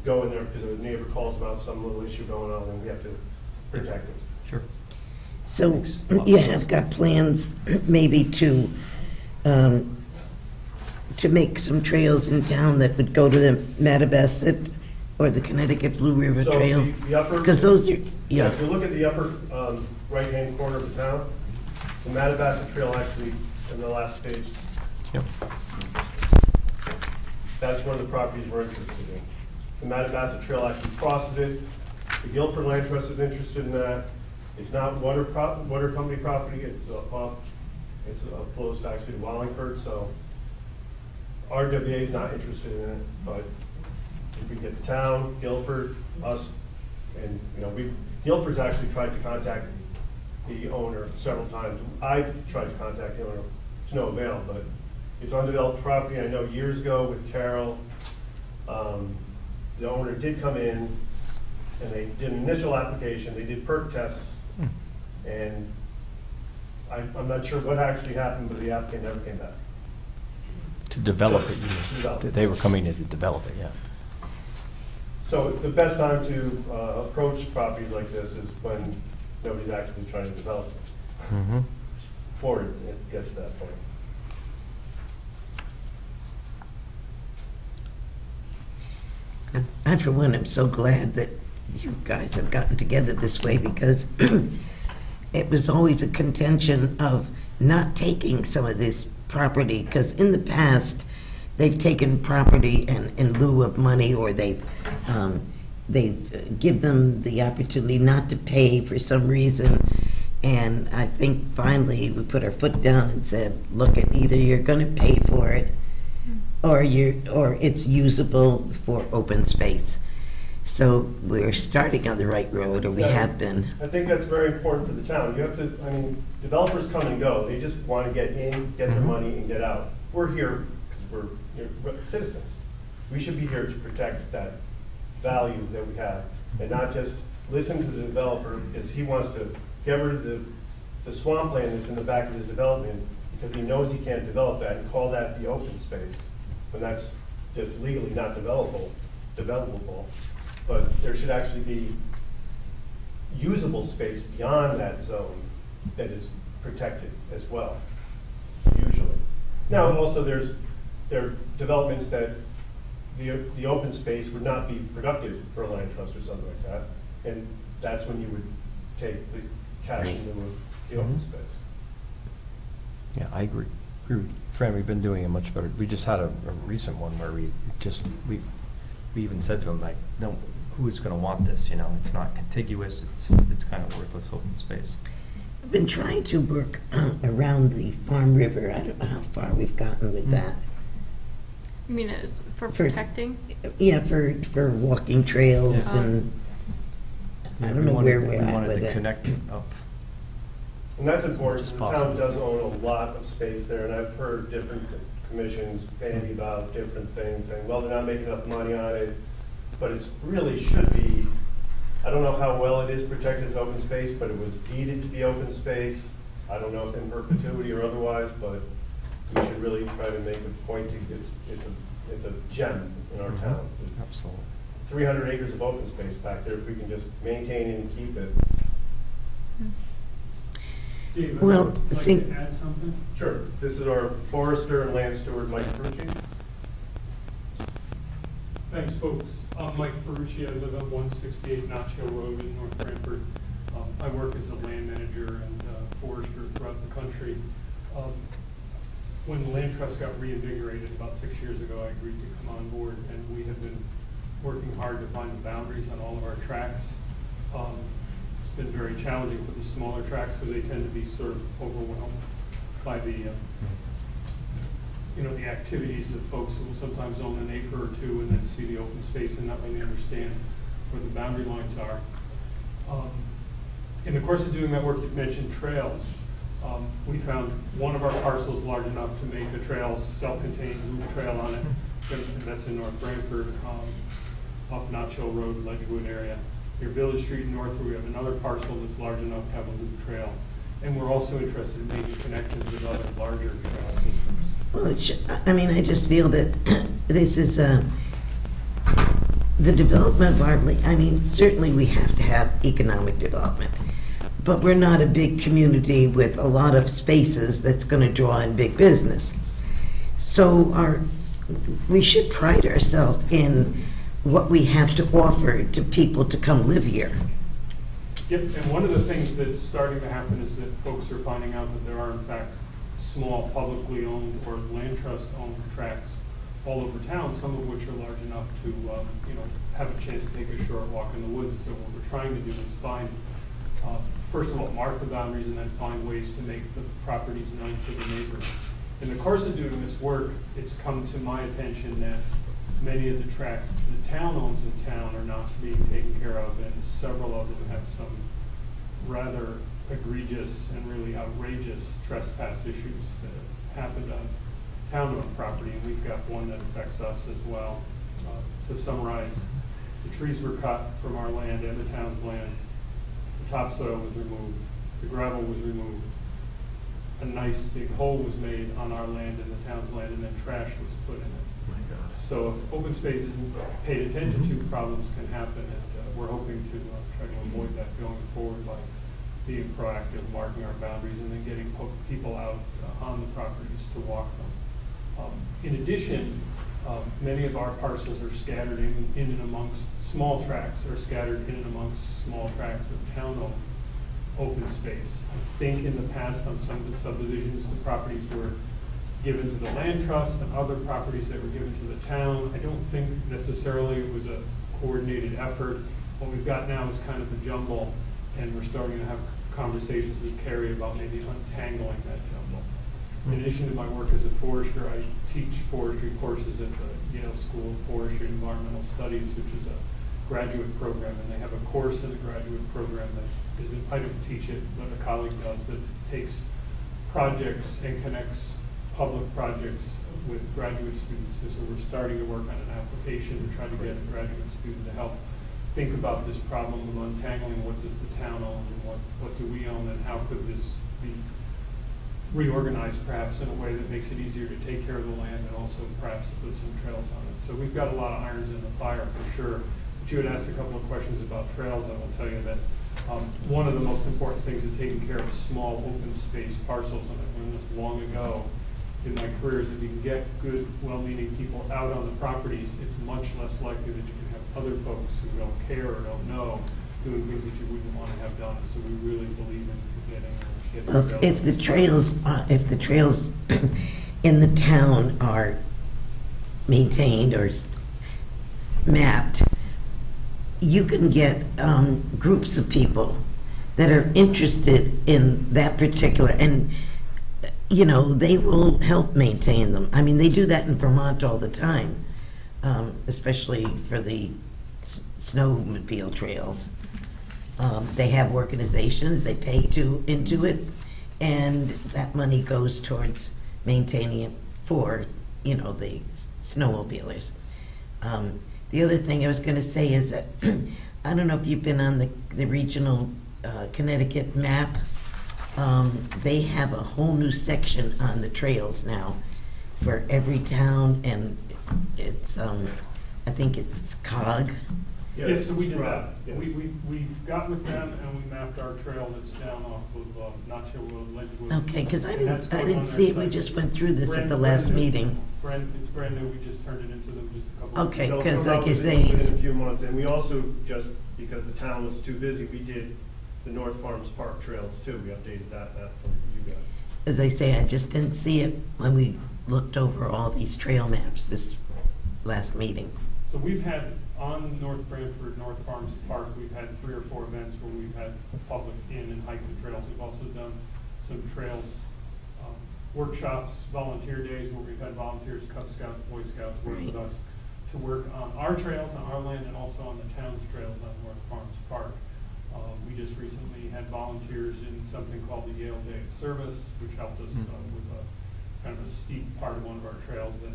G: go in there because a neighbor calls about some little issue going on, and we have to protect it.
C: Sure.
A: So
C: Makes a lot of
A: you
C: sense.
A: have got plans maybe to make some trails in town that would go to the Mattabesett or the Connecticut Blue River
G: So
A: Trail?
G: the upper.
A: Because those are, yeah,
G: If you look at the upper right-hand corner of the town, the Mattabesett Trail actually, in the last page,
C: Yep.
G: that's one of the properties we're interested in. The Mattabesett Trail actually crosses it. The Guilford Land Trust is interested in that. It's not water company property, it's flows actually to Wallingford, so RWA is not interested in it, but if we get the town, Guilford, us, and, you know, Guilford's actually tried to contact the owner several times. I've tried to contact the owner to no avail, but it's undeveloped property. I know years ago with Carol, the owner did come in and they did an initial application, they did perk tests, and I'm not sure what actually happened, but the applicant never came back.
C: To develop it,
G: To develop it.
C: they were coming in to develop it, yeah.
G: So the best time to approach properties like this is when nobody's actually trying to develop it.
C: Mhm.
G: before it gets to that point.
A: I, for one, am so glad that you guys have gotten together this way, because it was always a contention of not taking some of this property, because in the past, they've taken property in lieu of money, or they've give them the opportunity not to pay for some reason. And I think finally we put our foot down and said, look, either you're going to pay for it, or it's usable for open space. So we're starting on the right road, or we have been.
G: I think that's very important for the town. You have to, I mean, developers come and go. They just want to get in, get their money, and get out. We're here because we're citizens. We should be here to protect that value that we have, and not just listen to the developer because he wants to get rid of the swampland that's in the back of his development because he knows he can't develop that and call that the open space, when that's just legally not developable. But there should actually be usable space beyond that zone that is protected as well, usually. Now, also there are developments that the open space would not be productive for a land trust or something like that, and that's when you would take the cash in lieu of the open space.
C: Yeah, I agree. Fran, we've been doing it much better. We just had a recent one where we even said to them, like, no, who's going to want this? You know, it's not contiguous. It's kind of worthless open space.
A: I've been trying to work around the Farm River. I don't know how far we've gotten with that.
B: You mean for protecting?
A: Yeah, for walking trails and I don't know where we're at with it.
C: We wanted to connect it up.
G: And that's important.
C: Just
G: The town does own a lot of space there, and I've heard different commissions bandy about different things, saying, well, they're not making enough money on it, but it really should be. I don't know how well it is protected as open space, but it was deeded to be open space. I don't know if in perpetuity or otherwise, but we should really try to make a point. It's a gem in our town.
C: Absolutely.
G: 300 acres of open space back there, if we can just maintain it and keep it.
H: Dave,
A: Well,
H: I'd like
A: see-
H: to add something.
G: Sure. This is our forester and land steward, Mike Ferrucci.
H: Thanks, folks. I'm Mike Ferrucci. I live at 168 Notch Hill Road in North Branford. I work as a land manager and forester throughout the country. When the land trust got reinvigorated about 6 years ago, I agreed to come on board, and we have been working hard to find the boundaries on all of our tracks. It's been very challenging for the smaller tracks because they tend to be sort of overwhelmed by the the activities of folks who will sometimes own an acre or two and then see the open space and not really understand where the boundary lines are. In the course of doing that work, you've mentioned trails. We found one of our parcels large enough to make a trail, self-contained loop trail on it, and that's in North Branford, up Notch Hill Road, Ledgewood area. Near Village Street in Northwood, we have another parcel that's large enough to have a loop trail. And we're also interested in making connections with other larger trail systems.
A: Well, I just feel that this is the development of our, certainly we have to have economic development, but we're not a big community with a lot of spaces that's going to draw in big business. So we should pride ourselves in what we have to offer to people to come live here.
H: Yep, and one of the things that's starting to happen is that folks are finding out that there are in fact small publicly owned or land trust owned tracts all over town, some of which are large enough to have a chance to take a short walk in the woods. And so what we're trying to do is find, first of all, mark the boundaries and then find ways to make the properties known to the neighbors. In the course of doing this work, it's come to my attention that many of the tracts the town owns in town are not being taken care of, and several of them have some rather egregious and really outrageous trespass issues that have happened on town-owned property, and we've got one that affects us as well. To summarize, the trees were cut from our land and the town's land, the topsoil was removed, the gravel was removed, a nice big hole was made on our land and the town's land, and then trash was put in it. So if open space isn't paid attention to, problems can happen, and we're hoping to try to avoid that going forward by being proactive, marking our boundaries, and then getting people out on the properties to walk them. In addition, many of our parcels are scattered in and amongst small tracts, are scattered in and amongst small tracts of town-owned open space. I think in the past on some of the subdivisions, the properties were given to the land trust and other properties that were given to the town. I don't think necessarily it was a coordinated effort. What we've got now is kind of a jumble, and we're starting to have conversations with Carrie about maybe untangling that jumble. In addition to my work as a forester, I teach forestry courses at the Yale School of Forestry and Environmental Studies, which is a graduate program, and they have a course in the graduate program that isn't, I don't teach it, but a colleague does, that takes projects and connects public projects with graduate students. And so we're starting to work on an application to try to get a graduate student to help think about this problem of untangling what does the town own and what do we own, and how could this be reorganized perhaps in a way that makes it easier to take care of the land and also perhaps put some trails on it. So we've got a lot of irons in the fire for sure. But you had asked a couple of questions about trails. I will tell you that one of the most important things is taking care of small open space parcels, and I learned this long ago in my career, is if you can get good, well-meaning people out on the properties, it's much less likely that you can have other folks who don't care or don't know doing things that you wouldn't want to have done. So we really believe in getting
A: if the trails in the town are maintained or mapped, you can get groups of people that are interested in that particular, and you know, they will help maintain them. I mean, they do that in Vermont all the time, especially for the snowmobile trails. They have organizations, they pay into it, and that money goes towards maintaining it for, you know, the snowmobilers. The other thing I was going to say is that I don't know if you've been on the regional Connecticut map. They have a whole new section on the trails now for every town, and it's I think it's COG.
H: Yes, so we did that.
G: Yes.
H: We got with them and we mapped our trail that's down off of Notch Hill Road, Ledgewood.
A: Okay, because I didn't see it. We just went through this at the last meeting.
H: It's brand new. We just turned it into them just a couple of
A: Okay,
G: They'll
A: because
G: come out
A: like you
G: within
A: say,
G: a few months, and we also, just because the town was too busy, we did the North Farms Park trails too. We updated that for you guys.
A: as I say, I just didn't see it when we looked over all these trail maps this last meeting.
H: So we've had, on North Branford, North Farms Park, we've had 3 or 4 events where we've had public in and hiking trails. We've also done some trails workshops, volunteer days, where we've had volunteers, Cub Scouts, Boy Scouts work with us to work on our trails, on our land, and also on the town's trails on North Farms Park. We just recently had volunteers in something called the Yale Day of Service, which helped us with a kind of a steep part of one of our trails that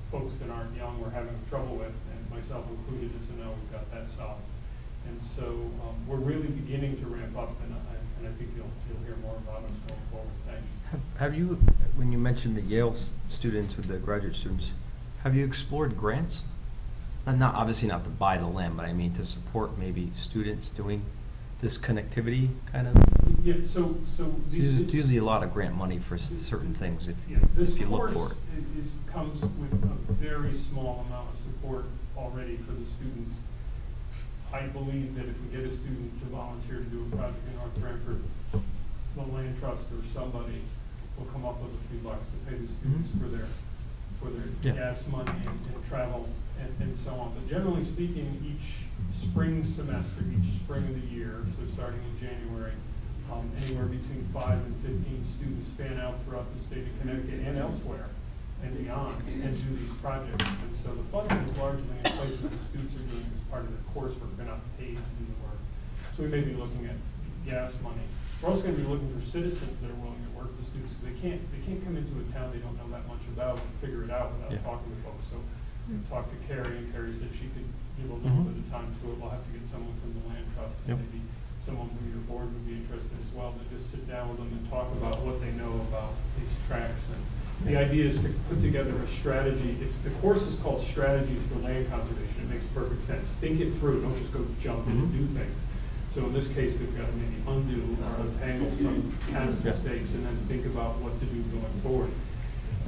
H: folks that aren't young were having trouble with, and myself included, and so now we've got that solved. And so we're really beginning to ramp up, and I think you'll hear more about us going forward. Thanks.
C: Have you, when you mentioned the Yale students with the graduate students, have you explored grants? Not obviously not to buy the land, but I mean to support maybe students doing this connectivity kind of?
H: Yeah, so
C: There's usually a lot of grant money for certain things if you look for it.
H: This comes with a very small amount of support already for the students. I believe that if we get a student to volunteer to do a project in North Branford, the land trust or somebody will come up with a few bucks to pay the students for their gas money and travel and so on. But generally speaking, each spring semester, each spring of the year, so starting in January, anywhere between 5 and 15 students span out throughout the state of Connecticut and elsewhere and beyond and do these projects. And so the funding is largely in place that the students are doing as part of their coursework. They're not paid to do the work. So we may be looking at gas money. We're also going to be looking for citizens that are willing to work with students, because they can't come into a town they don't know that much about and figure it out without talking to folks. So we talked to Carrie, and Carrie said she could give a little bit of time to it. We'll have to get someone from the land trust, and maybe someone from your board would be interested as well, to just sit down with them and talk about what they know about these tracks. And the idea is to put together a strategy. The course is called Strategies for Land Conservation. It makes perfect sense. Think it through. Don't just go jump in and do things. So in this case, they've got to maybe undo or untangle some past mistakes and then think about what to do going forward.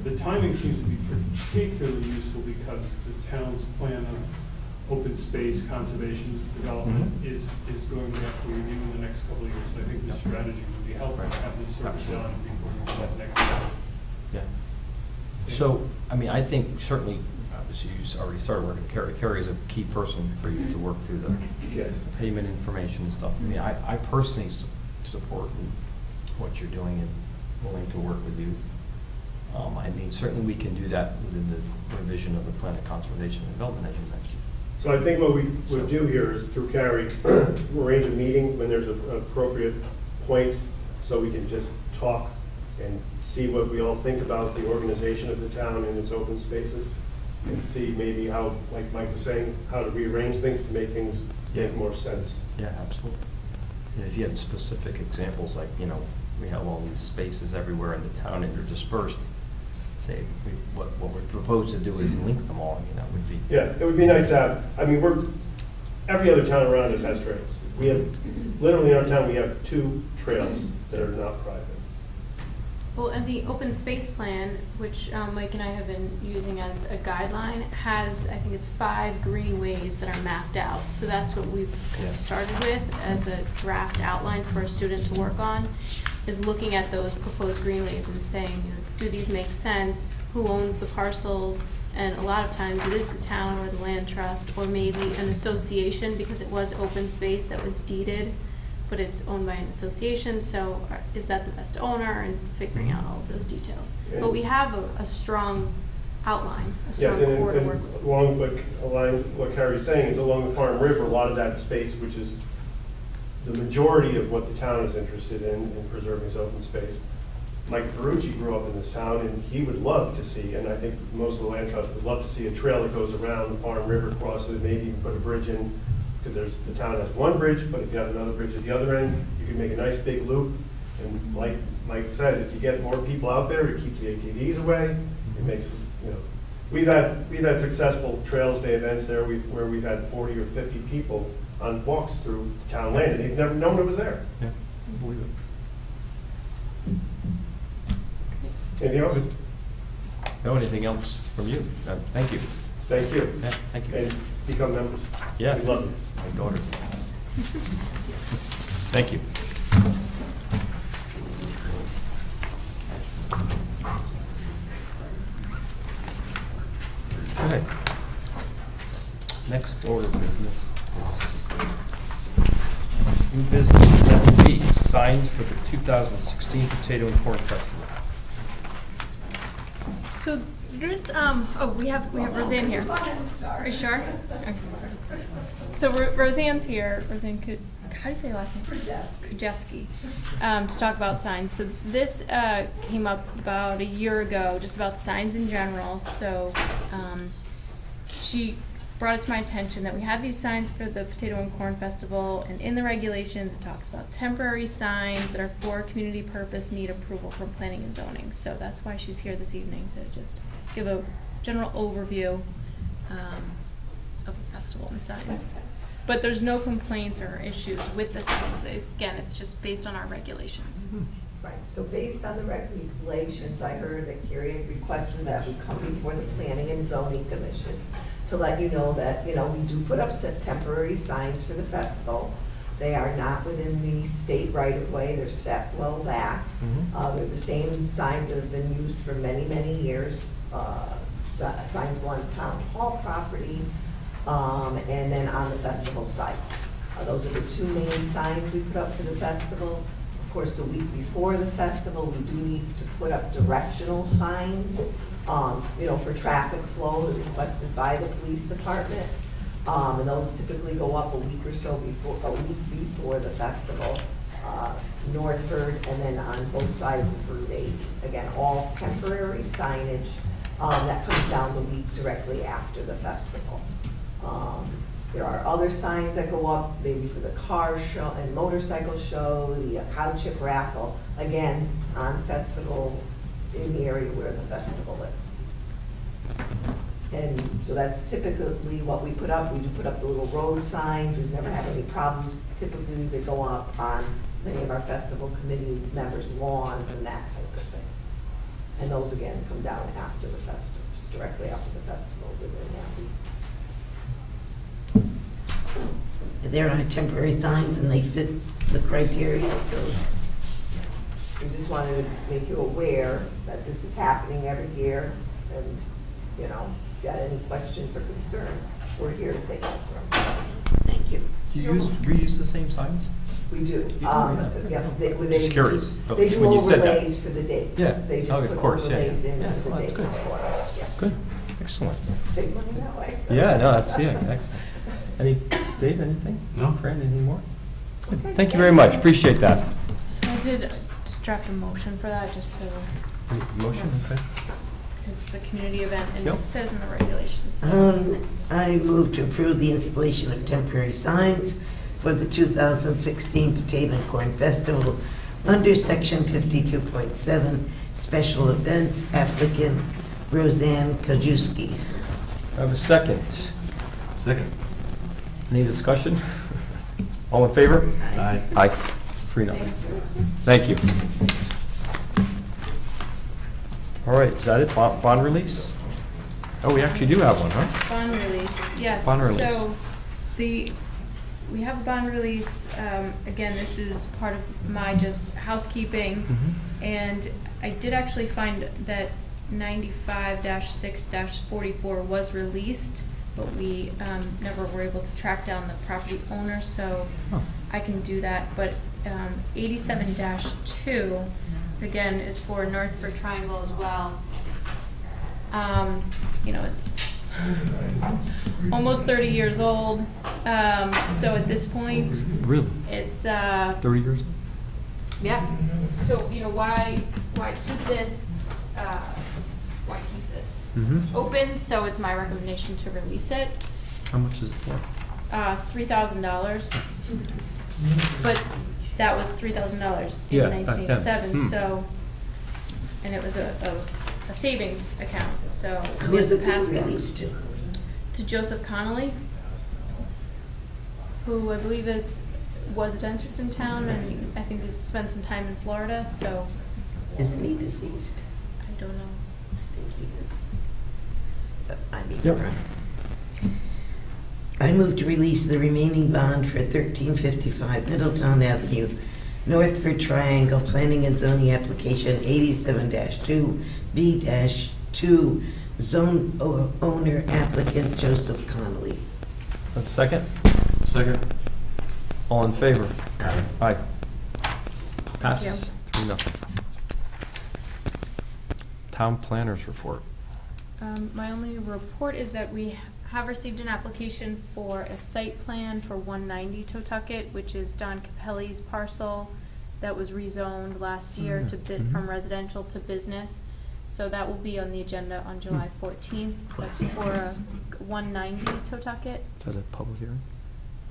H: The timing seems to be particularly useful because the town's plan of open space conservation development is going to be up for review in the next couple of years. So I think this strategy would be helpful to have this sort of done before we go to the next step.
C: Yeah. So, I mean, I think certainly, obviously, you already started working with Carrie. Carrie is a key person for you to work through the
G: Yes.
C: payment information and stuff. I mean, I personally support what you're doing and willing to work with you. I mean, certainly we can do that within the revision of the plan of conservation and development, as you mentioned.
G: So I think what we would do here is through Carrie, arrange a meeting when there's an appropriate point so we can just talk and see what we all think about the organization of the town and its open spaces, and see maybe how, like Mike was saying, how to rearrange things to make things make more sense.
C: Yeah, absolutely. And if you have specific examples, like, you know, we have all these spaces everywhere in the town and they're dispersed, say, what we propose to do is link them all. I mean, that would be.
G: Yeah, it would be nice to have, I mean, every other town around us has trails. We have, literally in our town, we have 2 trails that are not private.
B: Well, and the open space plan, which Mike and I have been using as a guideline, has, I think it's 5 greenways that are mapped out. So that's what we've started with as a draft outline for a student to work on, is looking at those proposed greenways and saying, you know, do these make sense? Who owns the parcels? And a lot of times it is the town or the land trust, or maybe an association, because it was open space that was deeded, but it's owned by an association, so is that the best owner, and figuring out all of those details. But we have a strong outline, a strong core to work with.
G: Along what Carrie's saying is along the Farm River, a lot of that space, which is the majority of what the town is interested in preserving as open space. Mike Ferrucci grew up in this town, and he would love to see, and I think most of the land trusts would love to see a trail that goes around the Farm River, crosses, maybe even put a bridge in, because the town has one bridge, but if you have another bridge at the other end, you can make a nice big loop. And like Mike said, if you get more people out there, it keeps the ATVs away. It makes, you know, we've had successful Trails Day events there where we've had 40 or 50 people on walks through town land, and they've never known it was there.
C: Yeah, I believe it.
G: Anything else?
C: No, anything else from you? Thank you.
G: Thank you.
C: Yeah, thank you.
G: And become members.
C: Yeah.
G: We love you.
C: My daughter. Thank you. Okay. Next order of business is new business 7B, signs for the 2016 Potato and Corn Festival.
B: So there's, we have Roseanne here. Are you sure? Okay. So Roseanne's here. Roseanne, how do you say your last name? Krajewski. To talk about signs. So this came up about a year ago, just about signs in general. So she brought it to my attention that we have these signs for the Potato and Corn Festival, and in the regulations it talks about temporary signs that are for community purpose need approval from planning and zoning. So that's why she's here this evening, to just give a general overview of the festival and signs. But there's no complaints or issues with the signs. Again, it's just based on our regulations.
I: Mm-hmm. Right, so based on the regulations, I heard that Carrie had requested that we come before the Planning and Zoning Commission to let you know that, you know, we do put up some temporary signs for the festival. They are not within the state right-of-way, they're set well back.
C: Mm-hmm.
I: They're the same signs that have been used for many, many years. Signs go on town hall property, and then on the festival site. Those are the 2 main signs we put up for the festival. Of course, the week before the festival, we do need to put up directional signs, you know, for traffic flow requested by the police department. And those typically go up a week before the festival. Northford, and then on both sides of Route 8. Again, all temporary signage that comes down the week directly after the festival. There are other signs that go up, maybe for the car show and motorcycle show, the cow chip raffle, again, on festival, in the area where the festival is. And so that's typically what we put up. We do put up the little road signs. We've never had any problems. Typically, they go up on many of our festival committee members' lawns and that type of thing. And those, again, come down after the festivals, directly after the festival within that week.
A: There are temporary signs and they fit the criteria, so
I: We just wanted to make you aware that this is happening every year, and, you know, if you got any questions or concerns, we're here to take answer them.
A: thank you.
C: Do you reuse the same signs?
I: We do.
C: Yeah.
I: Yeah, they
C: Just curious, but
I: They do
C: when you said that-
I: overlays for the dates.
C: Yeah.
I: They just
C: Oh, of
I: put
C: course, yeah,
I: overlays
C: yeah.
I: in
C: Yeah,
I: for the
C: well, that's
I: dates
C: good.
I: for us. Yeah.
C: Good, excellent.
I: Save money that way.
C: Yeah, no, that's, yeah, excellent. Dave, anything?
E: No.
C: Fran, anything more?
I: Okay,
C: Thank you very much, appreciate that.
B: So I did just draft a motion for that, just so,
C: Motion, okay.
B: because it's a community event, and
C: Yep.
B: it says in the regulations.
A: I move to approve the installation of temporary signs for the 2016 Potato and Corn Festival under Section 52.7, Special Events, applicant Roseanne Kojewski.
C: I have a second.
E: Second.
C: Any discussion? All in favor?
E: Aye.
C: Aye. 3-0. Thank you. All right, is that it? Bond release? Oh, we actually do have one, huh?
B: Bond release, yes.
C: Bond release.
B: So, we have a bond release, again, this is part of my just housekeeping, and I did actually find that 95-6-44 was released, but we never were able to track down the property owner, so
C: Oh.
B: I can do that. But 87-2, again, is for Northford Triangle as well. You know, it's almost 30 years old, so at this point,
C: Really?
B: it's
C: 30 years?
B: yeah. So, you know, why keep this, why keep this open? So it's my recommendation to release it.
C: How much is it for?
B: $3,000. But that was $3,000 in
C: Yeah, back then.
B: 1987, so, and it was a savings account, so it
A: Who is
B: was
A: it being
B: passed
A: released to?
B: to Joseph Connolly, who I believe was a dentist in town, and I think he's spent some time in Florida, so
A: Isn't he deceased?
B: I don't know.
A: I think he is. But I may be
C: Yep.
A: wrong. I move to release the remaining bond for 1355 Middletown Avenue, Northford Triangle, Planning and Zoning Application 87-2B-2, Zone Owner Applicant Joseph Connolly.
C: A second?
E: Second.
C: All in favor?
A: Aye.
C: Aye. Passes. 3-0. Town planners report.
B: My only report is that we have received an application for a site plan for 190 Totucket, which is Don Capelli's parcel that was rezoned last year to from residential to business. So that will be on the agenda on July 14th. That's for 190 Totucket.
C: Is that a public hearing?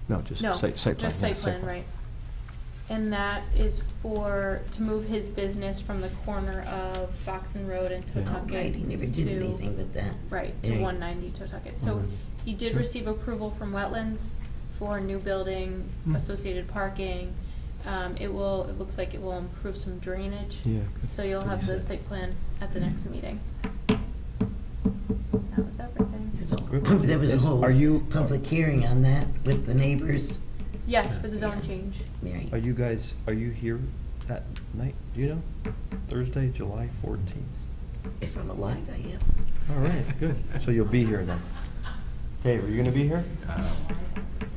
C: No, just
B: No,
C: site plan.
B: just
C: yeah,
B: site plan, right. And that is to move his business from the corner of Foxen Road and
C: Yeah.
A: Oh, right, he never did
B: to-
A: anything with that.
B: Right, to
A: Yeah.
B: 190 Totucket. So
C: Mhm.
B: he did receive approval from wetlands for a new building, associated parking. It looks like it will improve some drainage.
C: Yeah. good.
B: So you'll
C: That's what
B: have
C: he
B: the
C: said.
B: site plan at the next meeting. That was everything.
A: There was a whole
C: Are you-
A: public hearing on that with the neighbors.
B: Yes, for the zone change.
A: Mary.
C: Are you here that night? Do you know? Thursday, July 14th.
A: If I'm alive, I am.
C: All right, good. So you'll be here then. Dave, are you gonna be here?
E: As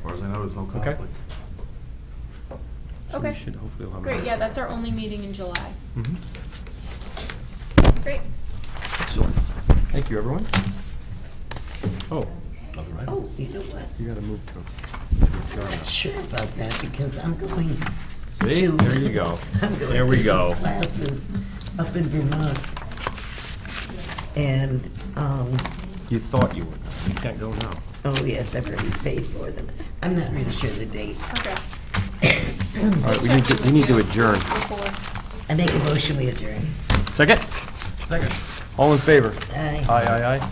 E: far as I know, there's no
C: Okay.
E: conflict.
C: So we
B: Okay.
C: should hopefully have.
B: Great, yeah, that's our only meeting in July.
C: Mhm.
B: Great.
C: Excellent. Thank you, everyone. Oh,
E: Nothing, right?
A: Oh, you know what?
C: you gotta move to.
A: I'm not sure about that because I'm going
C: See,
A: to.
C: there you go.
A: I'm going
C: There we
A: to some
C: go.
A: classes up in Vermont. And,
C: You thought you would. You can't go now.
A: oh yes, I've already paid for them. I'm not really sure the date.
B: Okay.
C: All right, we need to adjourn.
B: Before.
A: I make a motion, we adjourn.
C: Second?
E: Second.
C: All in favor?
A: Aye.
C: Aye, aye, aye.